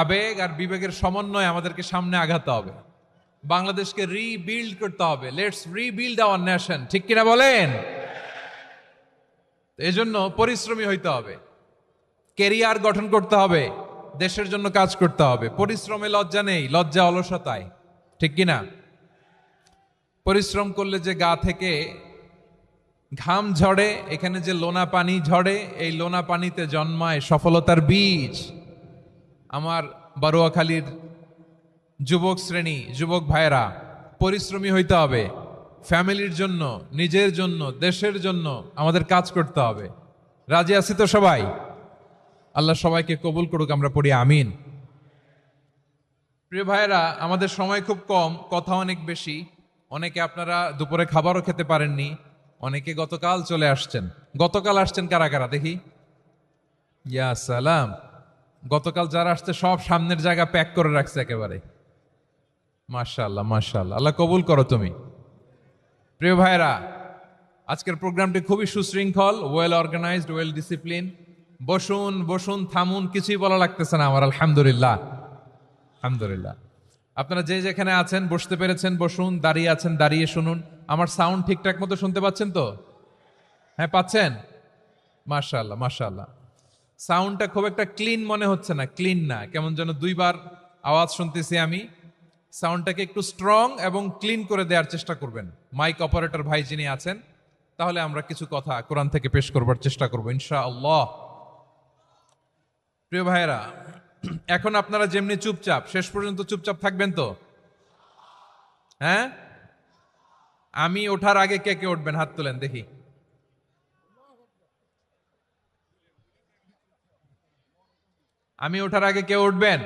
আবেগ আর বিবেকের সমন্বয়ে আমাদেরকে সামনে আগাতে হবে। বাংলাদেশকে রিবিল্ড করতে হবে। লেটস রিবিল্ড আওয়ার নেশন, ঠিক কিনা বলেন? এজন্য পরিশ্রমী হইতে হবে, কেরিয়ার গঠন করতে হবে, দেশের জন্য কাজ করতে হবে। পরিশ্রমে লজ্জা নেই, লজ্জা অলসতায়, ঠিক কিনা? পরিশ্রম করলে যে গা থেকে ঘাম ঝরে, এখানে যে লোনা পানি ঝরে, এই লোনা পানিতে জন্মায় সফলতার বীজ। আমার বারুয়াখালীর যুবক শ্রেণী, যুবক ভাইয়েরা, পরিশ্রমী হইতে হবে। ফ্যামিলির জন্য, নিজের জন্য, দেশের জন্য আমাদের কাজ করতে হবে। রাজি আছি তো সবাই? আল্লাহ সবাইকে কবুল করুক, আমরা পড়ি আমিন। প্রিয় ভাইয়েরা, আমাদের সময় খুব কম, কথা অনেক বেশি। অনেকে আপনারা দুপুরে খাবারও খেতে পারেননি, অনেকে গতকাল চলে আসছেন। গতকাল আসছেন কারা কারা দেখি? ইয়া সালাম। গতকাল যারা আসছে সব সামনের জায়গা প্যাক করে রাখছে একেবারে। মাশাআল্লাহ, মাশাআল্লাহ, আল্লাহ কবুল করো তুমি। প্রিয় ভাইয়েরা, আজকের প্রোগ্রামটি খুবই সুশৃঙ্খল, ওয়েল অর্গানাইজড, ওয়েল ডিসিপ্লিন। বসুন বসুন, থামুন, কিছুই বলা লাগতেছে না আমার। আলহামদুলিল্লাহ, আলহামদুলিল্লাহ। আপনারা যে যেখানে আছেন বসতে পেরেছেন বসুন, দাঁড়িয়ে আছেন দাঁড়িয়ে শুনুন। আমার সাউন্ড ঠিকঠাক মতো শুনতে পাচ্ছেন তো? হ্যাঁ, পাচ্ছেন? মাশাআল্লাহ, মাশাআল্লাহ। সাউন্ডটা খুব একটা ক্লিন মনে হচ্ছে না, ক্লিন না, কেমন যেন দুইবার আওয়াজ শুনতেছি আমি। সাউন্ডটাকে একটু স্ট্রং এবং ক্লিন করে দেওয়ার চেষ্টা করবেন মাইক অপারেটর ভাই যিনি আছেন। তাহলে আমরা কিছু কথা কোরআন থেকে পেশ করবার চেষ্টা করবো ইনশাআল্লাহ। প্রিয় ভাইয়েরা, এখন আপনারা যেমনি চুপচাপ, শেষ পর্যন্ত চুপচাপ থাকবেন তো? হ্যাঁ, আমি ওঠার আগে কে কে উঠবেন? হাত তুলেন দেখি। আমি ওঠার আগে কেউ উঠবেন?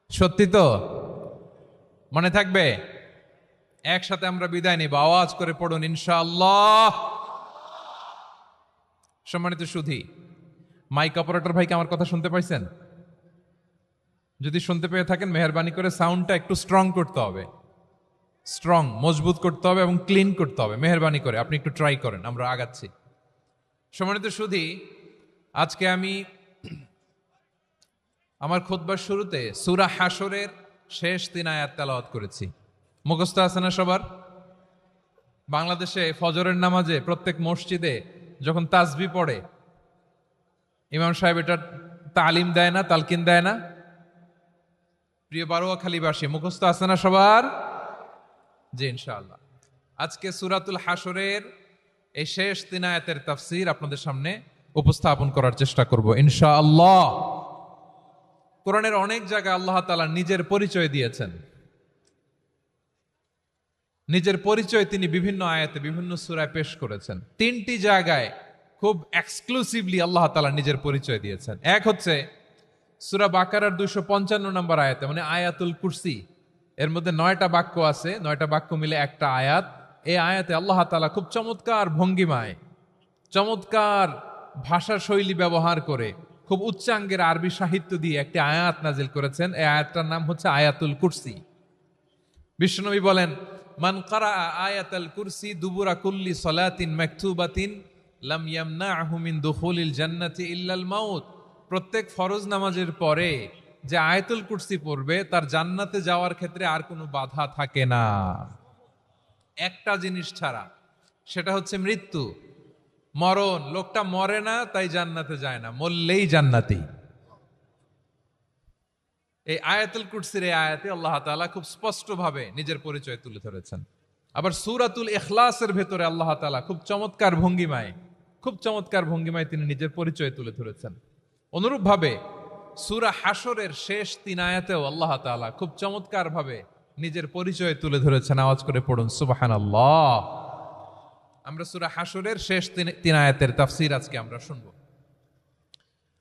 সত্যি তো? মনে থাকবে? একসাথে আমরা বিদায় নিব, আওয়াজ করে পড়ুন ইনশাআল্লাহ। সম্মানিত সুধী, মাইক অপারেটর ভাইকে আমার কথা শুনতে পাইছেন? যদি শুনতে পেয়ে থাকেন, মেহেরবানি করে সাউন্ডটা একটু স্ট্রং করতে হবে, স্ট্রং, মজবুত করতে হবে এবং ক্লিন করতে হবে। মেহেরবানি করে আপনি একটু ট্রাই করেন, আমরা আগাচ্ছি। সম্মানিত সুধী, আজকে আমি আমার খুতবার শুরুতে সূরা হাশরের শেষ 3 আয়াত তেলাওয়াত করেছি। মুখস্থ আছে না সবার? বাংলাদেশে ফজরের নামাজে প্রত্যেক মসজিদে যখন তাসবিহ পড়ে, ইমাম সাহেব এটা তালিম দেয় না, তালকিন দেয় না? প্রিয় বারুয়াখালীবাসী, মুখস্থ আছে না সবার? জি, ইনশাআল্লাহ। আজকে সূরাতুল হাশরের এই শেষ 3 আয়াতের তাফসীর আপনাদের সামনে উপস্থাপন করার চেষ্টা করব ইনশাআল্লাহ। কোরআনের অনেক জায়গায় আল্লাহ তাআলা নিজের পরিচয় দিয়েছেন। নিজের পরিচয় তিনি বিভিন্ন আয়াতে, বিভিন্ন সূরায় পেশ করেছেন। 3টি জায়গায় খুব এক্সক্লুসিভলি আল্লাহ তাআলা নিজের পরিচয় দিয়েছেন। এক হচ্ছে সূরা বাকারার 255 নম্বর আয়াতে, মানে আয়াতুল কুরসি। এর মধ্যে 9টা বাক্য আছে, 9টা বাক্য মিলে একটা আয়াত। এই আয়াতে আল্লাহ তাআলা খুব চমৎকার ভঙ্গিমায়, চমৎকার ভাষা শৈলী ব্যবহার করে, খুব উচ্চাঙ্গের আরবি সাহিত্য দিয়ে একটি আয়াত নাজিল করেছেন। এই আয়াতটার নাম হচ্ছে আয়াতুল কুরসি। বিশ্বনবী বলেন, মান কারা আয়াতুল কুরসি দুবুরা কুল্লি সালাতিন মাকতুবাতিন লাম ইয়ামনাহু মিন দুখুলিল জান্নাতি ইল্লাল মাউত। প্রত্যেক ফরজ নামাজের পরে যে আয়াতুল কুরসি পড়বে তার জান্নাতে যাওয়ার ক্ষেত্রে আর কোনো বাধা থাকে না, একটা জিনিস ছাড়া, সেটা হচ্ছে মৃত্যু, মরণ। লোকটা মরে না তাই জান্নাতে যায় না, মরলেই জান্নাতি। এই আয়াতুল কুরসির এই আয়াতে আল্লাহ তাআলা খুব স্পষ্টভাবে নিজের পরিচয় তুলে ধরেছেন। আবার সূরাতুল ইখলাসের ভেতরে আল্লাহ তাআলা খুব চমৎকার ভঙ্গিমায়, খুব চমৎকার ভঙ্গিমায় তিনি নিজের পরিচয় তুলে ধরেছেন। অনুরূপভাবে সূরা হাশরের শেষ 3 আয়াতেও আল্লাহ তাআলা খুব চমৎকার ভাবে নিজের পরিচয় তুলে ধরেছেন। আওয়াজ করে পড়ুন সুবহানাল্লাহ। আমরা সূরা হাশরের শেষ 3 আয়াতের তাফসীর আজকে আমরা শুনব।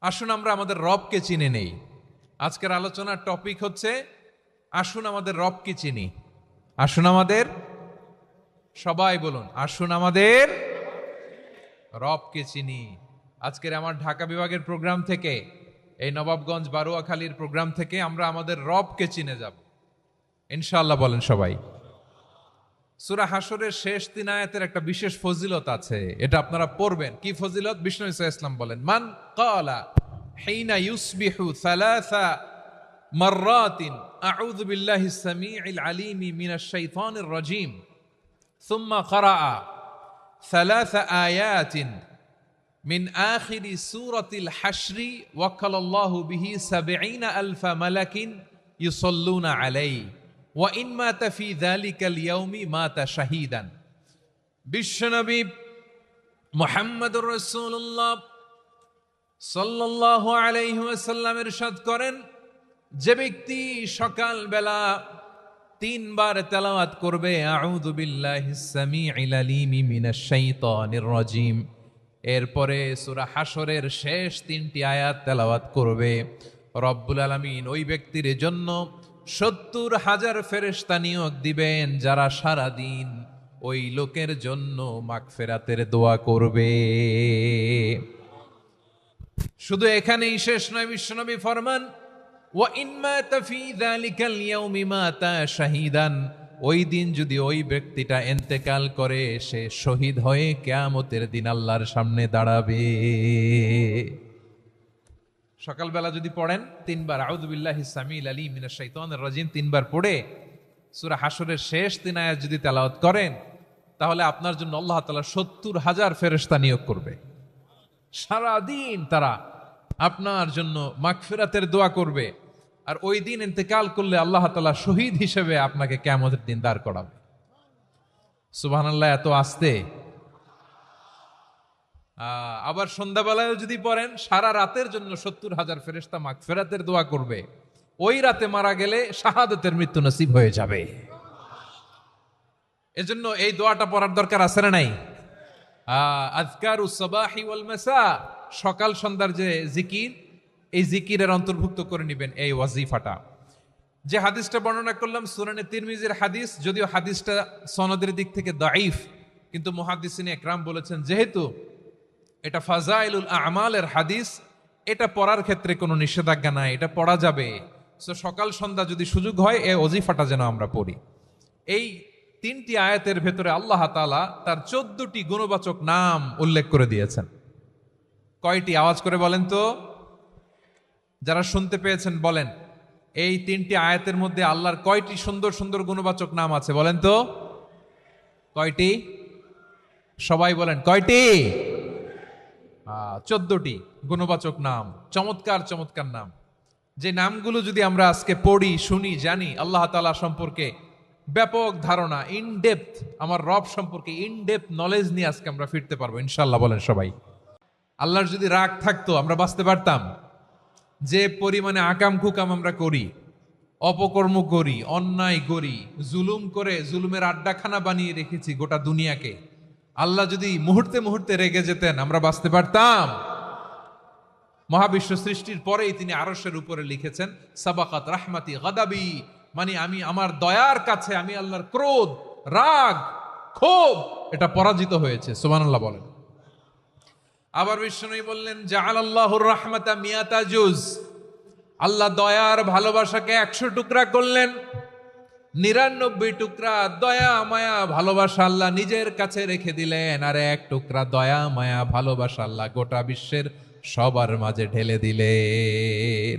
আসুন আমরা আমাদের রবকে চিনে নেই। আজকের আলোচনার টপিক হচ্ছে আসুন আমাদের রবকে চিনি। আসুন আমাদের, সবাই বলুন, আসুন আমাদের রবকে চিনি। আজকের আমার ঢাকা বিভাগের প্রোগ্রাম থেকে, এই নবাবগঞ্জ বারুয়াখালীর প্রোগ্রাম থেকে আমরা আমাদের রবকে চিনে যাব ইনশাআল্লাহ। বলেন সবাই। সূরা হাশরের শেষ 3 আয়াতের একটা বিশেষ ফজিলত আছে, এটা আপনারা পড়বেন। কি ফজিলত? বিষ্ণু ইসা ইসলাম বলেন, মান ক্বালা حين يصبح 3 مرات أعوذ بالله السميع العليم من الشيطان الرجيم ثم قرأ 3 آيات من آخر سورة الحشر وكل الله به 70,000 ملك يصلون عليه وإن مات في ذلك اليوم مات شهيدا বিশ্বনবী মুহাম্মদুর রাসূলুল্লাহ সাল্লাল্লাহু আলাইহি ওয়াসাল্লাম ইরশাদ করেন, যে ব্যক্তি সকাল বেলা 3 বার তেলাওয়াত করবে আউযু বিল্লাহিস সামিউল আলিম মিনাশ শাইতানির রাজিম, এরপরে সূরা হাশরের শেষ 3টি আয়াত তেলাওয়াত করবে, রব্বুল আলামিন ওই ব্যক্তির জন্য 70,000 ফেরেশতা নিয়োগ দিবেন যারা সারা দিন ওই লোকের জন্য মাগফিরাতের দোয়া করবে। শুধু এখানেই শেষ নয়, বিশ্বনবী ফরমান ওয়া ইন মাতা ফি যালিকাল ইয়াউমি মাতা শাহীদান, ওই দিন যদি ওই ব্যক্তিটা ইন্তেকাল করে সে শহীদ হয়ে কিয়ামতের দিন আল্লাহর সামনে দাঁড়াবে। সকালবেলা যদি পড়েন 3 বার আউযু বিল্লাহিস সামিউল আলিম মিনাশ শাইতানির রাজিম 3 বার পড়ে সূরা হাশরের শেষ 3 আয়াত যদি তেলাওয়াত করেন, তাহলে আপনার জন্য আল্লাহ তাআলা 70,000 ফেরেশতা নিয়োগ করবে। সারা দিন তারা আপনার জন্য মাগফিরাতের দোয়া করবে, আর ওই দিন ইন্তেকাল করলে আল্লাহ তাআলা শহীদ হিসেবে আপনাকে কিয়ামতের দিন দাঁড় করাবে। সুবহানাল্লাহ, এত আস্তে। আবার সন্ধ্যাবেলায় যদি পড়েন, সারা রাতের জন্য 70,000 ফেরেশতা মাগফিরাতের দোয়া করবে। ওই রাতে মারা গেলে শাহাদাতের মৃত্যু নসিব হয়ে যাবে। এজন্য এই দোয়াটা পড়ার দরকার আছে না নাই? আযকারুস সাবাহি ওয়াল মাসা, সকাল সন্ধ্যার যে জিকির, এই জিকিরের অন্তর্ভুক্ত করে নেবেন এই ওয়াজিফাটা। যে হাদিসটা বর্ণনা করলাম সুনানে তিরমিজির হাদিস, যদিও হাদিসটা সনদের দিক থেকে দাঈফ, কিন্তু মুহাদ্দিসিন ইকরাম বলেছেন যেহেতু এটা ফাজাইলুল আমালের হাদিস, এটা পড়ার ক্ষেত্রে কোনো নিষেধাজ্ঞা নাই, এটা পড়া যাবে। সো সকাল সন্ধ্যা যদি সুযোগ হয় এই ওয়াজিফাটা যেন আমরা পড়ি। এই 3টি আয়াতের ভেতরে আল্লাহ তাআলা তার 14টি গুণবাচক নাম উল্লেখ করে দিয়েছেন। কয়টি? আওয়াজ করে বলেন তো, যারা শুনতে পেয়েছেন বলেন, এই 3টি আয়াতের মধ্যে আল্লাহর কয়টি সুন্দর সুন্দর গুণবাচক নাম আছে বলেন তো? কয়টি? সবাই বলেন কয়টি? 14টি গুণবাচক নাম, চমৎকার চমৎকার নাম। যে নামগুলো যদি আমরা আজকে পড়ি, শুনি, জানি, আল্লাহ তাআলা সম্পর্কে ব্যাপক ধারণা, ইনডেপথ, আমার রব সম্পর্কে ইনডেপথ নলেজ নিয়ে আজকে আমরা ফিরতে পারবো ইনশাআল্লাহ। বলেন সবাই। আল্লাহর যদি রাগ থাকতো আমরা বাঁচতে পারতাম? যে পরিমাণে আকাম কুকাম আমরা করি, অপকর্ম করি, অন্যায় করি, জুলুম করে জুলুমের আড্ডাখানা বানিয়ে রেখেছি গোটা দুনিয়াকে, আল্লাহ যদি মুহূর্তে মুহূর্তে রেগে যেতেন আমরা বাঁচতে পারতাম? মহাবিশ্ব সৃষ্টির পরেই তিনি আরশের উপরে লিখেছেন সাবাকাত রাহমাতি গাদাবি, মানে আমি আমার দয়ার কাছে আমি আল্লাহর ক্রোধ, রাগ, ক্ষোভ এটা পরাজিত হয়েছে। সুবহানাল্লাহ বলেন। আবার বিষ্ণু বললেন জাআলাল্লাহুর রাহমাতা মিয়াতা জুজ, আল্লাহ দয়ার ভালোবাসাকে 100 টুকরা করলেন। 99 টুকরা দয়া মায়া ভালোবাসা আল্লাহ নিজের কাছে রেখে দিলেন, আর 1 টুকরা দয়া মায়া ভালোবাসা আল্লাহ গোটা বিশ্বের সবার মাঝে ঢেলে দিলেন।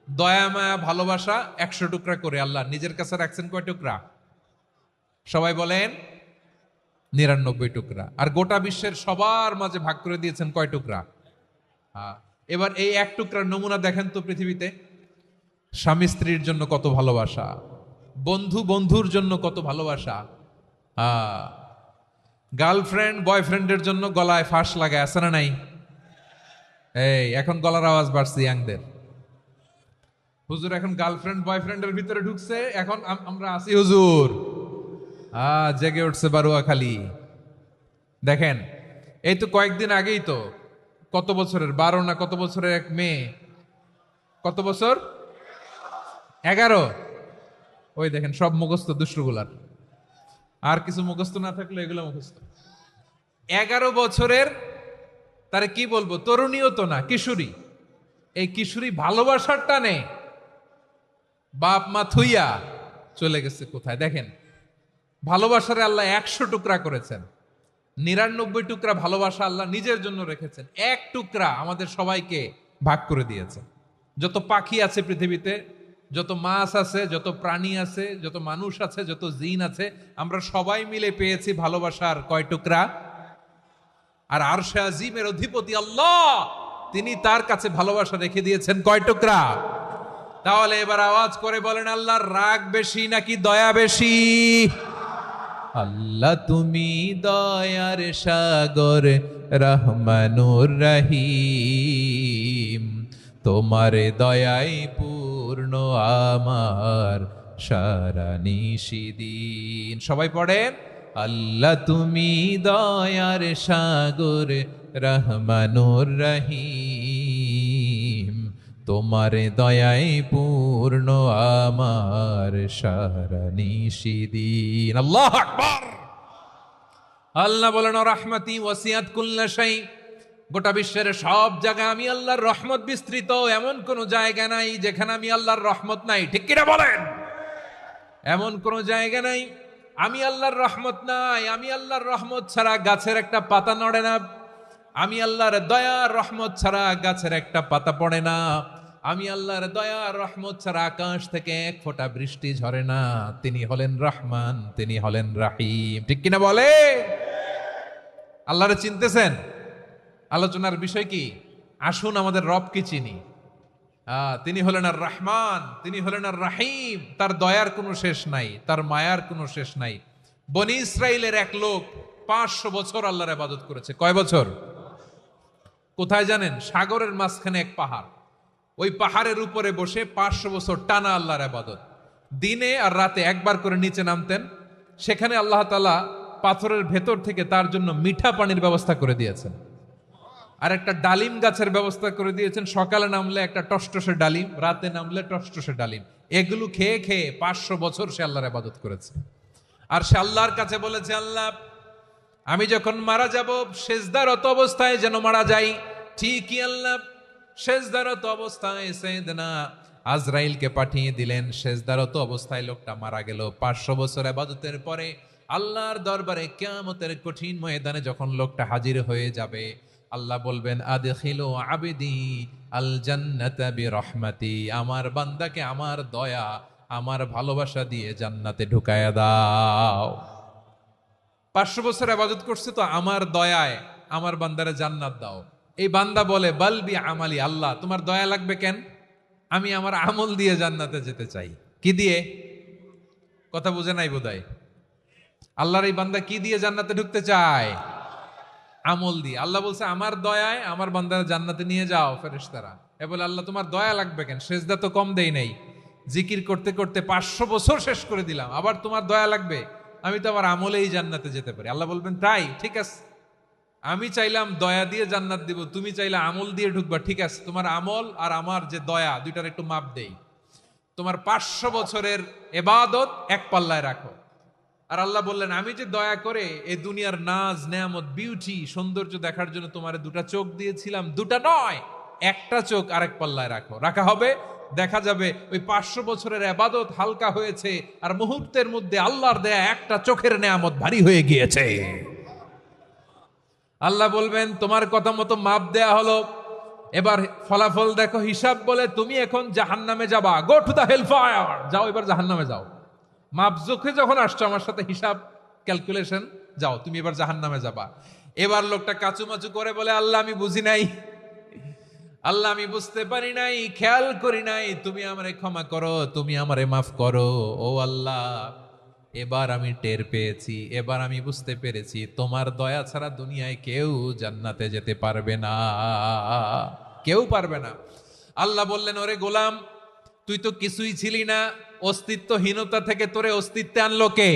দয়া মায়া ভালোবাসা 100 টুকরা করে আল্লাহ নিজের কাছে রাখছেন কয় টুকরা? সবাই বলেন 99 টুকরা। আর গোটা বিশ্বের সবার মাঝে ভাগ করে দিয়েছেন কয় টুকরা? এবার এই 1 টুকরার নমুনা দেখেন তো পৃথিবীতে। স্বামী স্ত্রীর জন্য কত ভালোবাসা, বন্ধু বন্ধুর জন্য কত ভালোবাসা, গার্লফ্রেন্ড বয়ফ্রেন্ডের জন্য গলায় ফাঁস লাগায়, আছে না নাই? এই এখন গলার আওয়াজ বাড়ছে ইয়াংদের। হুজুর এখন গার্লফ্রেন্ড বয়ফ্রেন্ডের ভিতরে ঢুকছে, এখন আমরা আছি হুজুর। জেগে উঠছে বারুয়াখালী। দেখেন এই তো কয়েকদিন আগেই তো, কত বছরের 12 না কত বছরের এক মেয়ে, কত বছর? 11। ওই দেখেন সব মুখস্থ দুষ্টগুলার, আর কিছু মুখস্থ না থাকলে এগুলো মুখস্থ। 11 বছরের, তারে কি বলবো, তরুণীও তো না, কিশোরী। এই কিশোরী ভালোবাসার টানে বাপ মা থুইয়া চলে গেছে কোথায়? দেখেন ভালোবাসারে আল্লাহ 100 টুকরা করেছেন, 99 টুকরা ভালোবাসা আল্লাহ নিজের জন্য রেখেছেন, 1 টুকরা আমাদের সবাইকে ভাগ করে দিয়েছে। যত পাখি আছে পৃথিবীতে, যত মাছ আছে, যত প্রাণী আছে, যত মানুষ আছে, যত জিন আছে, আমরা সবাই মিলে পেয়েছি ভালোবাসার কয় টুকরা। আর আরশে আজিমের অধিপতি আল্লাহ, তিনি তার কাছে ভালোবাসা রেখে দিয়েছেন কয় টুকরা। তাহলে এবার আওয়াজ করে বলেন, আল্লাহর রাগ বেশি নাকি দয়া বেশি? আল্লাহ তুমি দয়ার সাগর, রহমানুর রহিম, তোমার দয়ায় পূর্ণ আমার সারা নিশিদিন। সবাই পড়েন, আল্লাহ তুমি দয়ার সাগর, রহমানুর রহিম, তোমার দয়ায় পূর্ণ আমার সারা নিশিদিন। আল্লাহু আকবার। আল্লাহ বলেন, রাহমাতি ওয়াসিআত কুল্লা শাই, গোটা বিশ্বের সব জায়গায় আমি আল্লাহর রহমত বিস্তৃত, এমন কোন জায়গা নাই যেখানে আমি আল্লাহর রহমত নাই। ঠিক কিনা বলেন? এমন কোন জায়গা নাই আমি আল্লাহর রহমত নাই। আমি আল্লাহর রহমত ছাড়া গাছের একটা পাতা নড়ে না। আমি আল্লাহর দয়ার রহমত ছাড়া গাছের একটা পাতা পড়ে না। আমি আল্লাহর দয়ার রহমত ছাড়া আকাশ থেকে এক ফোঁটা বৃষ্টি ঝরে না। তিনি হলেন রহমান, তিনি হলেন রাহিম। ঠিক কিনা বলে? আল্লাহরে চিনতেছেন? আলোচনার বিষয় কি? আসুন আমাদের রবকে চিনি। তিনি হলেন আর রহমান, তিনি হলেন আর রাহিম। তার দয়ার কোনো শেষ নাই, তার মায়ার কোনো শেষ নাই। বনি ইসরাইলের এক লোক 500 বছর আল্লাহর ইবাদত করেছে। কয় বছর? কোথায় জানেন? সাগরের মাঝখানে এক পাহাড়। ওই পাহাড়ের উপরে বসে 500 বছর টানা আল্লাহর ইবাদত। দিনে আর রাতে একবার করে নিচে নামতেন। সেখানে আল্লাহ তাআলা পাথরের ভেতর থেকে তার জন্য মিঠা পানির ব্যবস্থা করে দিয়েছেন, আর একটা ডালিম গাছের ব্যবস্থা করে দিয়েছেন। সকালে নামলে একটা টসটসে ডালিম, রাতে নামলে টসটসে ডালিম। এগুলো খেয়ে খেয়ে 500 বছর সে আল্লাহর ইবাদত করেছে। আর সে আল্লাহর কাছে বলেছে, আল্লাহ আমি যখন মারা যাব সেজদারত অবস্থায় যেন মারা যাই। ঠিকই আল্লাহ সেজদারত অবস্থায় সাইয়েদনা আজরাইলকে পাঠিয়ে দিলেন। সেজদারত অবস্থায় লোকটা মারা গেল। 500 বছর ইবাদতের পরে আল্লাহর দরবারে কিয়ামতের কঠিন ময়দানে যখন লোকটা হাজির হয়ে যাবে, আল্লাহ বলবেন, আদখিলু আবদি আল জান্নাতা বিরহমাতি, আমার বান্দাকে আমার দয়া, আমার ভালোবাসা দিয়ে জান্নাতে ঢুকায়া দাও। 500 বছর ইবাদত করছে তো আমার দয়ায় আমার বান্দারে জান্নাত দাও। এই বান্দা বলে, বালবি আমালি, আল্লাহ তোমার দয়া লাগবে কেন? আমি আমার আমল দিয়ে জান্নাতে যেতে চাই। কি দিয়ে? কথা বুঝে নাই বোধহয়। আল্লাহর এই বান্দা কি দিয়ে জান্নাতে ঢুকতে চায়? আমল দিয়ে। আল্লাহ বলছে, আমার দয়ায় আমার বান্দারা জান্নাতে নিয়ে যাও। ফেরেশতারা এ বলে, আল্লাহ তোমার দয়া লাগবে কেন? সেজদা তো কম দেই নাই, জিকির করতে করতে 500 বছর শেষ করে দিলাম, আবার তোমার দয়া লাগবে? আমি তো আমার আমলেই জান্নাতে যেতে পারি। আল্লাহ বলবেন, তাই ঠিক আছে, আমি চাইলাম দয়া দিয়ে জান্নাত দিব, তুমি চাইলে আমল দিয়ে ঢুকবা। ঠিক আছে, তোমার আমল আর আমার যে দয়া, দুইটার একটু মাপ দেই। তোমার 500 বছরের ইবাদত এক পাল্লায় রাখো। আর আল্লাহ বললেন, আমি যে দয়া করে এই দুনিয়ার নাজ নেয়ামত বিউটি সৌন্দর্য দেখার জন্য তোমার 2টা চোখ দিয়েছিলাম, 2টা নয়, একটা চোখ আরেক পাল্লায় রাখো। রাখা হবে, দেখা যাবে ওই 500 বছরের ইবাদত হালকা হয়েছে, আর মুহূর্তের মধ্যে আল্লাহর দেয়া একটা চোখের নেয়ামত ভারী হয়ে গিয়েছে। আল্লাহ বলবেন, তোমার কথা মতো মাপ দেয়া হলো, এবার ফলাফল দেখো, হিসাব বলে তুমি এখন জাহান্নামে যাবা। Go to the hell fire, যাও এবার জাহান্নামে যাও। মাপজোখে যখন আসছো আমার সাথে হিসাব ক্যালকুলেশন, যাও তুমি এবার জাহান্নামে যাবা। এবার লোকটা কাচুমাচু করে বলে, আল্লাহ আমি বুঝি নাই, আল্লাহ আমি বুঝতে পারি নাই, খেয়াল করি নাই, তুমি আমারে ক্ষমা করো, তুমি আমারে মাফ করো। ও আল্লাহ, এবার আমি টের পেয়েছি, এবার আমি বুঝতে পেরেছি, তোমার দয়া ছাড়া দুনিয়ায় কেউ জান্নাতে যেতে পারবে না, কেউ পারবে না। আল্লাহ বললেন, ওরে গোলাম, তুই তো কিছুই ছিলি না, অস্তিত্বহীনতা থেকে তোরে অস্তিত্বে আনলো কে?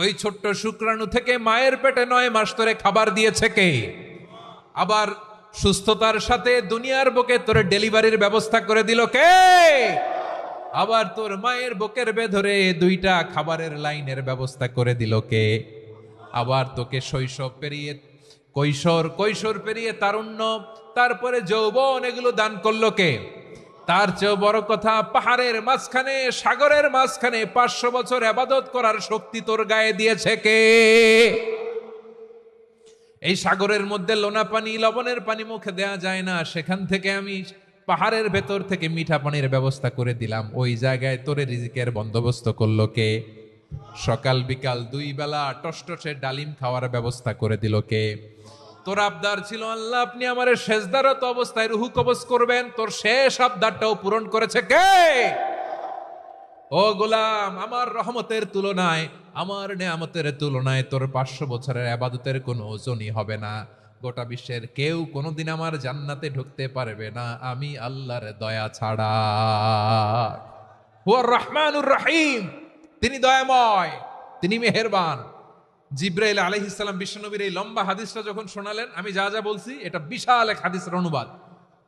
ওই ছোট্ট শুক্রাণু থেকে মায়ের পেটে 9 মাস তোরে খাবার দিয়েছে কে? আবার সুস্থতার সাথে দুনিয়ার বুকে তোরে ডেলিভারির ব্যবস্থা করে দিল কে? আবার তোর মায়ের বুকের ভেতরে 2টা খাবারের লাইনের ব্যবস্থা করে দিল কে? আবার তোকে শৈশব পেরিয়ে কৈশোর পেরিয়ে তারুণ্য, তারপরে যৌবন, এগুলো দান করলো কে? তার চেয়েও বড় কথা, পাহাড়ের মাঝখানে, সাগরের মাঝখানে 500 বছর ইবাদত করার শক্তি তোর গায়ে দিয়েছে কে? এই সাগরের মধ্যে লোনা পানি, লবণের পানি মুখে দেয়া যায় না, সেখান থেকে আমি পাহাড়ের ভেতর থেকে মিঠা পানির ব্যবস্থা করে দিলাম। ওই জায়গায় তোরে রিজিকের বন্দোবস্ত করলো কে? সকাল বিকাল 2 বেলা টসটসে ডালিম খাওয়ার ব্যবস্থা করে দিল কে? তোর আবদার ছিল আল্লাহ আপনি আমারে সেজদারত অবস্থায় রুহু কবজ করবেন, তোর শেষ আবদারটাও পূরণ করেছে কে? ও গোলাম, আমার রহমতের তুলনায়, আমার নেয়ামতের তুলনায় তোর 500 বছরের ইবাদতের কোনো ওজনই হবে না। গোটা বিশ্বের কেউ কোনোদিন আমার জান্নাতে ঢুকতে পারবে না আমি আল্লাহর দয়া ছাড়া। হুয়ার রহমানুর রহিম, তিনি দয়াময়, তিনি মেহেরবান। জিব্রাইল আলাইহিস সালাম বিশ্বনবীর এই লম্বা হাদিসটা যখন শোনালেন, আমি যা যা বলছি এটা বিশাল এক হাদিসের অনুবাদ।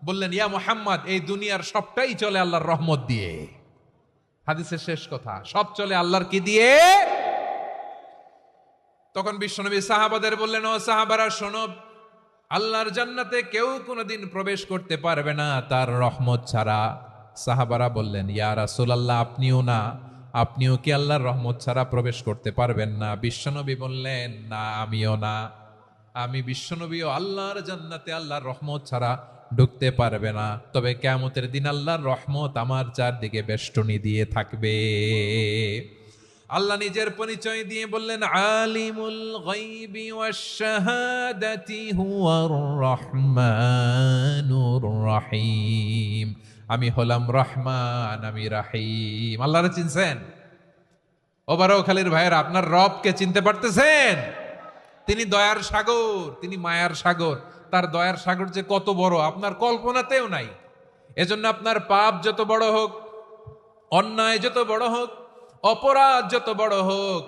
বললেন, ইয়া মুহাম্মদ, এই দুনিয়ার সবটাই চলে আল্লাহর রহমত দিয়ে। হাদিসের শেষ কথা, সব চলে আল্লাহর কি দিয়ে? তখন বিশ্বনবী সাহাবাদের বললেন, ও সাহাবারা শোনো, আল্লাহর জান্নাতে কেউ কোনোদিন প্রবেশ করতে পারবে না তার রহমত ছাড়া। সাহাবারা বললেন, ইয়া রাসূলুল্লাহ, আপনিও না? আপনিও কি আল্লাহর রহমত ছাড়া প্রবেশ করতে পারবেন না? বিশ্বনবী বললেন, না, আমিও না। আমি বিশ্বনবীও আল্লাহর জান্নাতে আল্লাহর রহমত ছাড়া ঢুকতে পারবে না, তবে কিয়ামতের দিন আল্লাহর রহমত আমার চারদিকে বেষ্টনী দিয়ে থাকবে। আল্লাহ নিজের পরিচয় দিয়ে বললেন, আলিমুল গায়বি ওয়াশ শাহাদাতি হুয়ার রহমানুর রহিম। আমি হলাম রহমান, আমি রাহিম। আল্লাহরে চিনছেন? ওবারখালীর ভাইয়েরা, আপনার রবকে চিনতে পারতেছেন? তিনি দয়ার সাগর, তিনি মায়ার সাগর। তার দয়ার সাগর যে কত বড় আপনার কল্পনাতেও নাই। এজন্য আপনার পাপ যত বড় হোক, অন্যায় যত বড় হোক, অপরাধ যত বড় হোক,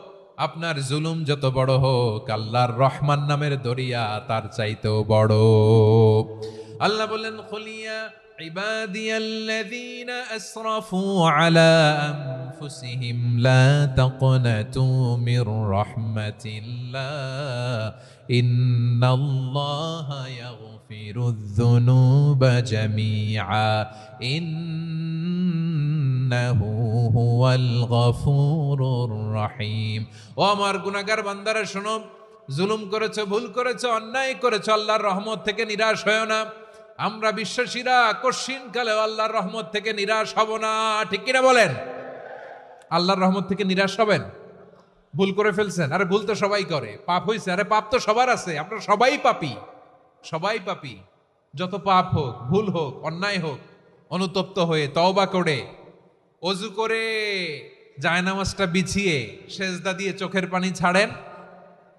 আপনার জুলুম যত বড় হোক, আল্লাহর রহমান নামের দরিয়া তার চাইতেও বড়। আল্লাহ বললেন, খুলিয়া ইবাদিয়াল্লাযীনা আসরাফু আলা আনফুসিহিম লা তাকনাতু মির রাহমাতিল্লাহ ইন্নাল্লাহা ইয়াগফিরুয যুনুবা জামিআ ইন্নাহু হুয়াল গফুরুর রহিম। ও আমার গুনাহগার বান্দারা শোনো, জুলুম করেছো, ভুল করেছো, অন্যায় করেছো, আল্লাহর রহমত থেকে নিরাশ হয়ো না। আমরা বিশ্বাসীরা কশিনকালেও আল্লাহর রহমত থেকে নিরাশ হব না, ঠিক কিনা বলেন? আল্লাহর রহমত থেকে নিরাশ হবেন? ভুল করে ফেলছেন, আরে ভুল তো সবাই করে। পাপ হয়েছে, আরে পাপ তো সবার আছে, আপনারা সবাই পাপী, সবাই পাপী। যত পাপ হোক, ভুল হোক, অন্যায় হোক, অনুতপ্ত হয়ে তওবা করে, ওযু করে, জায়নামাজটা বিছিয়ে সেজদা দিয়ে চোখের পানি ছাড়েন।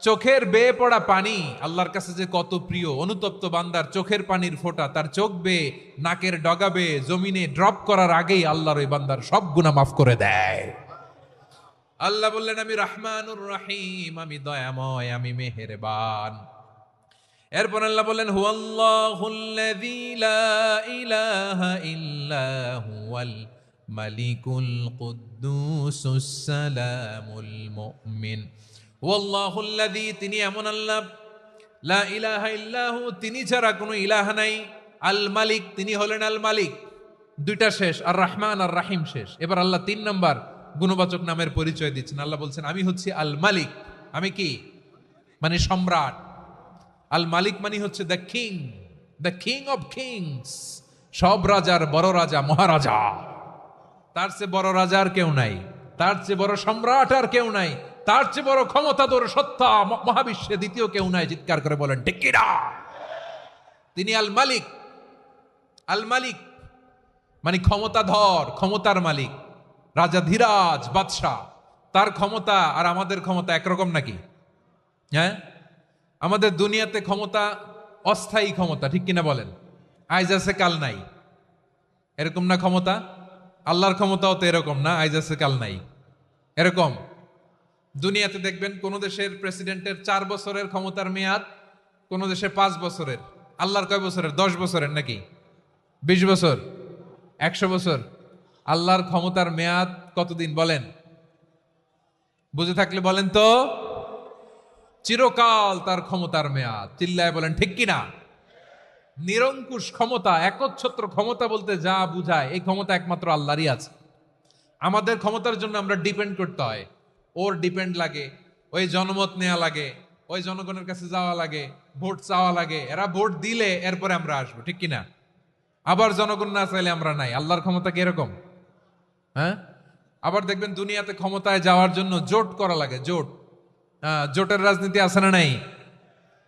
চোখের বেয়ে পড়া পানি আল্লাহর কাছে যে কত প্রিয়। অনুতপ্ত বান্দার চোখের পানির ফোঁটা তার চোখ বেয়ে, নাকের ডগা বেয়ে জমিনে ড্রপ করার আগেই আল্লাহর ওই বান্দার সব গুনাহ মাফ করে দেয়। আল্লাহ বললেন, আমি রহমানুর রহিম, আমি দয়াময়, আমি মেহেরবান। এরপর আল্লাহ বললেন, হুয়াল্লাহুল্লাযী লা ইলাহা ইল্লা হুয়াল মালিকুল কুদ্দুসুস সালামুল মুমিন। হুয়াল্লাহুল্লাযী, তিনি এমন আল্লাহ, লা ইলাহা ইল্লাহু, তিনি ছাড়া কোনো ইলাহ নাই। আল মালিক, তিনি হলেন আল মালিক। দুইটা শেষ, আর রহমান আর রাহিম শেষ। এবার আল্লাহ 3 নাম্বার গুণবাচক নামের পরিচয় দিচ্ছেন। আল্লাহ বলছেন, আমি হচ্ছি আল মালিক। আমি কি? মানে সম্রাট। আল মালিক মানে হচ্ছে the king, the king of kings. সব রাজার বড় রাজা, মহারাজা। তার চেয়ে বড় রাজা আর কেউ নাই, তার চেয়ে বড় সম্রাট আর কেউ নাই, তার চেয়ে বড় ক্ষমতাধর সত্তা মহাবিশ্বে দ্বিতীয় কেউ নাই। চিৎকার করে বলেন ঠিক কি না? তিনি আল মালিক। আল মালিক মানে ক্ষমতাধর, ক্ষমতার মালিক, রাজা ধীরাজ বাদশাহ। তার ক্ষমতা আর আমাদের ক্ষমতা একরকম নাকি? হ্যাঁ, আমাদের দুনিয়াতে ক্ষমতা অস্থায়ী ক্ষমতা, ঠিক কিনা বলেন? আইজ আছে কাল নাই, এরকম না ক্ষমতা? আল্লাহর ক্ষমতাও তো এরকম না, আইজ আছে কাল নাই এরকম। দুনিয়াতে দেখবেন কোন দেশের প্রেসিডেন্টের 4 বছরের ক্ষমতার মেয়াদ, কোন দেশে 5 বছরের। আল্লাহর কয় বছরের? 10 বছরের নাকি 20 বছর, 100 বছর। আল্লাহর ক্ষমতার মেয়াদ কতদিন বলেন? বুঝে থাকলে বলেন তো। চিরকাল তার ক্ষমতার মেয়াদ। চিল্লায় বলেন ঠিক কিনা? নিরঙ্কুশ ক্ষমতা, একচ্ছত্র ক্ষমতা বলতে যা বুঝায়, এই ক্ষমতা একমাত্র আল্লাহরই আছে। আমাদের ক্ষমতার জন্য আমরা ডিপেন্ড করতে হয়, ওর ডিপেন্ড লাগে, ওই জনমত নেওয়া লাগে, ওই জনগণের কাছে যাওয়া লাগে, ভোট চাওয়া লাগে, এরা ভোট দিলে এরপরে আমরা আসবো, ঠিক কিনা? আবার জনগণ না চাইলে আমরা নাই। আল্লাহর ক্ষমতা কি এরকম? হ্যাঁ, আবার দেখবেন দুনিয়াতে ক্ষমতায় যাওয়ার জন্য জোট করা লাগে, জোট। জোটের রাজনীতি আছে না নাই?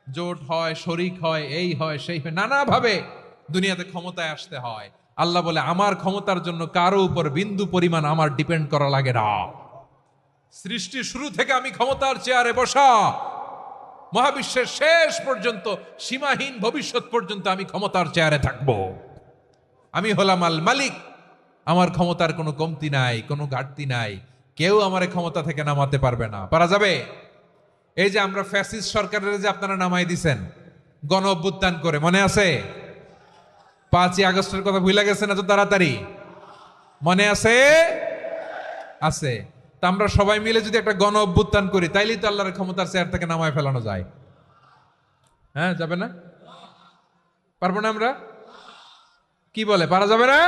জোট হয়, শরিক হয়, এই হয়, সেই হয়, নানাভাবে দুনিয়াতে ক্ষমতায় আসতে হয়। আল্লাহ বলে আমার ক্ষমতার জন্য কারো উপর বিন্দু পরিমাণ আমার ডিপেন্ড করা লাগে না। সৃষ্টির শুরু থেকে আমি ক্ষমতার চেয়ারে বসা, মহাবিশ্বের শেষ পর্যন্ত, সীমাহীন ভবিষ্যৎ পর্যন্ত আমি ক্ষমতার চেয়ারে থাকব। আমি হলাম আল মালিক। আমার ক্ষমতার কোনো কমতি নাই, কোনো ঘাটতি নাই। কেউ আমার ক্ষমতা থেকে নামাতে পারবে না। পারা যাবে? এই যে আমরা ফ্যাসিস্ট সরকারের যে আপনারা নামাই দিছেন গণ অভ্যুত্থান করে, মনে আছে? 5ই আগস্টের কথা ভুলে গেছেন এত তাড়াতাড়ি? মনে আছে? আছে। তা আমরা সবাই মিলে যদি একটা গণ অভ্যুত্থান করি, তাইলেই তো আল্লাহর ক্ষমতার চেয়ার থেকে নামায় ফেলানো যায়। হ্যাঁ, যাবে না? পারবো না আমরা? কি বলে, পারা যাবে না?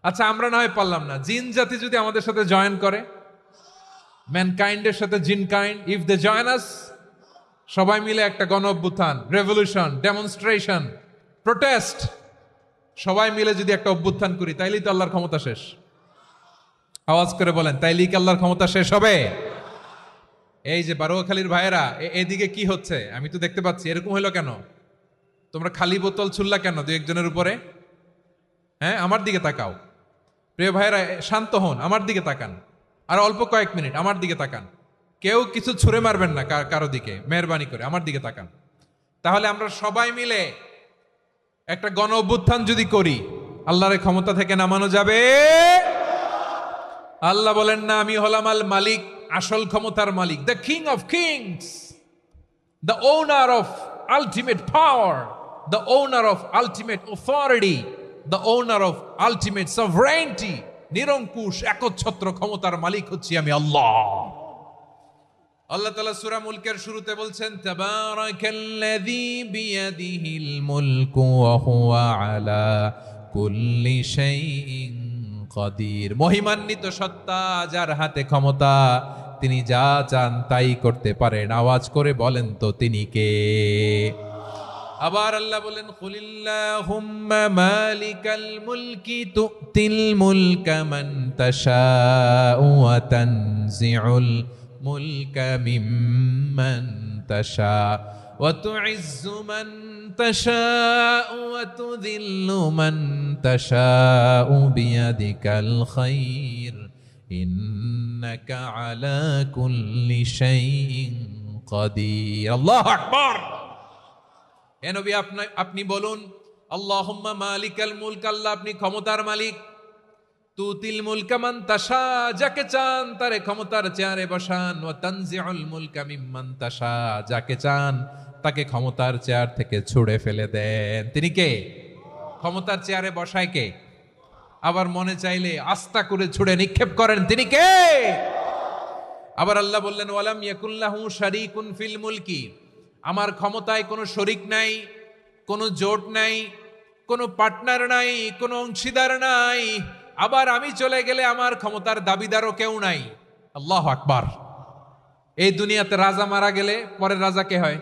আচ্ছা, আমরা না হয় পারলাম না, জিন জাতি যদি আমাদের সাথে জয়েন করে, ম্যানকাইন্ডের সাথে জিনকাইন্ড, ইফ দে জয়েন আস, সবাই মিলে একটা গণ অভ্যুত্থান, রেভলিউশন, ডেমনস্ট্রেশন, প্রোটেস্ট, সবাই মিলে যদি একটা অভ্যুত্থান করি, তাইলেই তো আল্লাহর ক্ষমতা শেষ। আওয়াজ করে বলেন, তাইলেই কি আল্লাহর ক্ষমতা শেষ হবে? এই যে বারোয়াখালীর ভাইয়েরা, এদিকে কি হচ্ছে আমি তো দেখতে পাচ্ছি, এরকম হইলো কেন? তোমরা খালি বোতল ছুড়লা কেন দু একজনের উপরে? হ্যাঁ, আমার দিকে তাকাও। প্রিয় ভাইয়েরা, শান্ত হন, আমার দিকে তাকান। আর অল্প কয়েক মিনিট আমার দিকে তাকান। কেউ কিছু ছুঁড়ে মারবেন না কারো দিকে, মেহরবানি করে আমার দিকে তাকান। তাহলে আমরা সবাই মিলে একটা গণ অভ্যুত্থান যদি করি, আল্লাহর ক্ষমতা থেকে নামানো যাবে? আল্লাহ বলেন না, আমি হলাম আল মালিক, আসল ক্ষমতার মালিক, the king of kings, the owner of ultimate power, the owner of ultimate authority, the owner of ultimate sovereignty. নিরঙ্কুশ একচ্ছত্র ক্ষমতার মালিক হচ্ছি আমি আল্লাহ। আল্লাহ তাআলা সূরা মুলকের শুরুতে বলছেন, তাবারাকাল্লাযী বিয়াদিহিল মুলকু ওয়া হুয়া আলা কুল্লি শাইইন কাদির। মহিমান্বিত সত্তা, যার হাতে ক্ষমতা, তিনি যা চান তাই করতে পারেন। আওয়াজ করে বলেন তো তিনি কে? আবার আল্লাহ বলেন, কুলিল্লাহুম্মা মালিকাল মুলকি তুতিল মুলকা মান তাশাউ ওয়া তানজিউল মুলকা মিম্মান তাশা ওয়া তুইজ্জু মান তাশাউ ওয়া তুযিল্লু মান তাশাউ বিয়াদিকাল খায়র ইন্নাকা আলা কুল্লি শাইইন কাদির। আল্লাহু আকবার। এ নবী, আপনি বলুন, আল্লাহুম্মা মালিকাল মুলক, আল্লাহ আপনি ক্ষমতার মালিক। তুতিল মুলকা মান তাশা, যাকে চান তারে ক্ষমতার চেয়ারে বসান। ওয়া তানজিউল মুলকা মিম্মান তাশা, যাকে চান তাকে ক্ষমতার চেয়ার থেকে ছুঁড়ে ফেলে দেন। তিনি কে? ক্ষমতার চেয়ারে বসায় কে? আবার মনে চাইলে আস্থা করে ছুঁড়ে নিক্ষেপ করেন, তিনি কে? আবার আল্লাহ বললেন, ওয়ালাম ইয়াকুল্লাহু শারীকুন ফিল মুলকি, আমার ক্ষমতায় কোনো শরিক নাই, কোনো জোট নাই, কোনো পার্টনার নাই, কোনো অংশীদার নাই। আবার আমি চলে গেলে আমার ক্ষমতার দাবিদারও কেউ নাই। আল্লাহু আকবার। এই দুনিয়াতে রাজা মারা গেলে পরের রাজা কে হয়?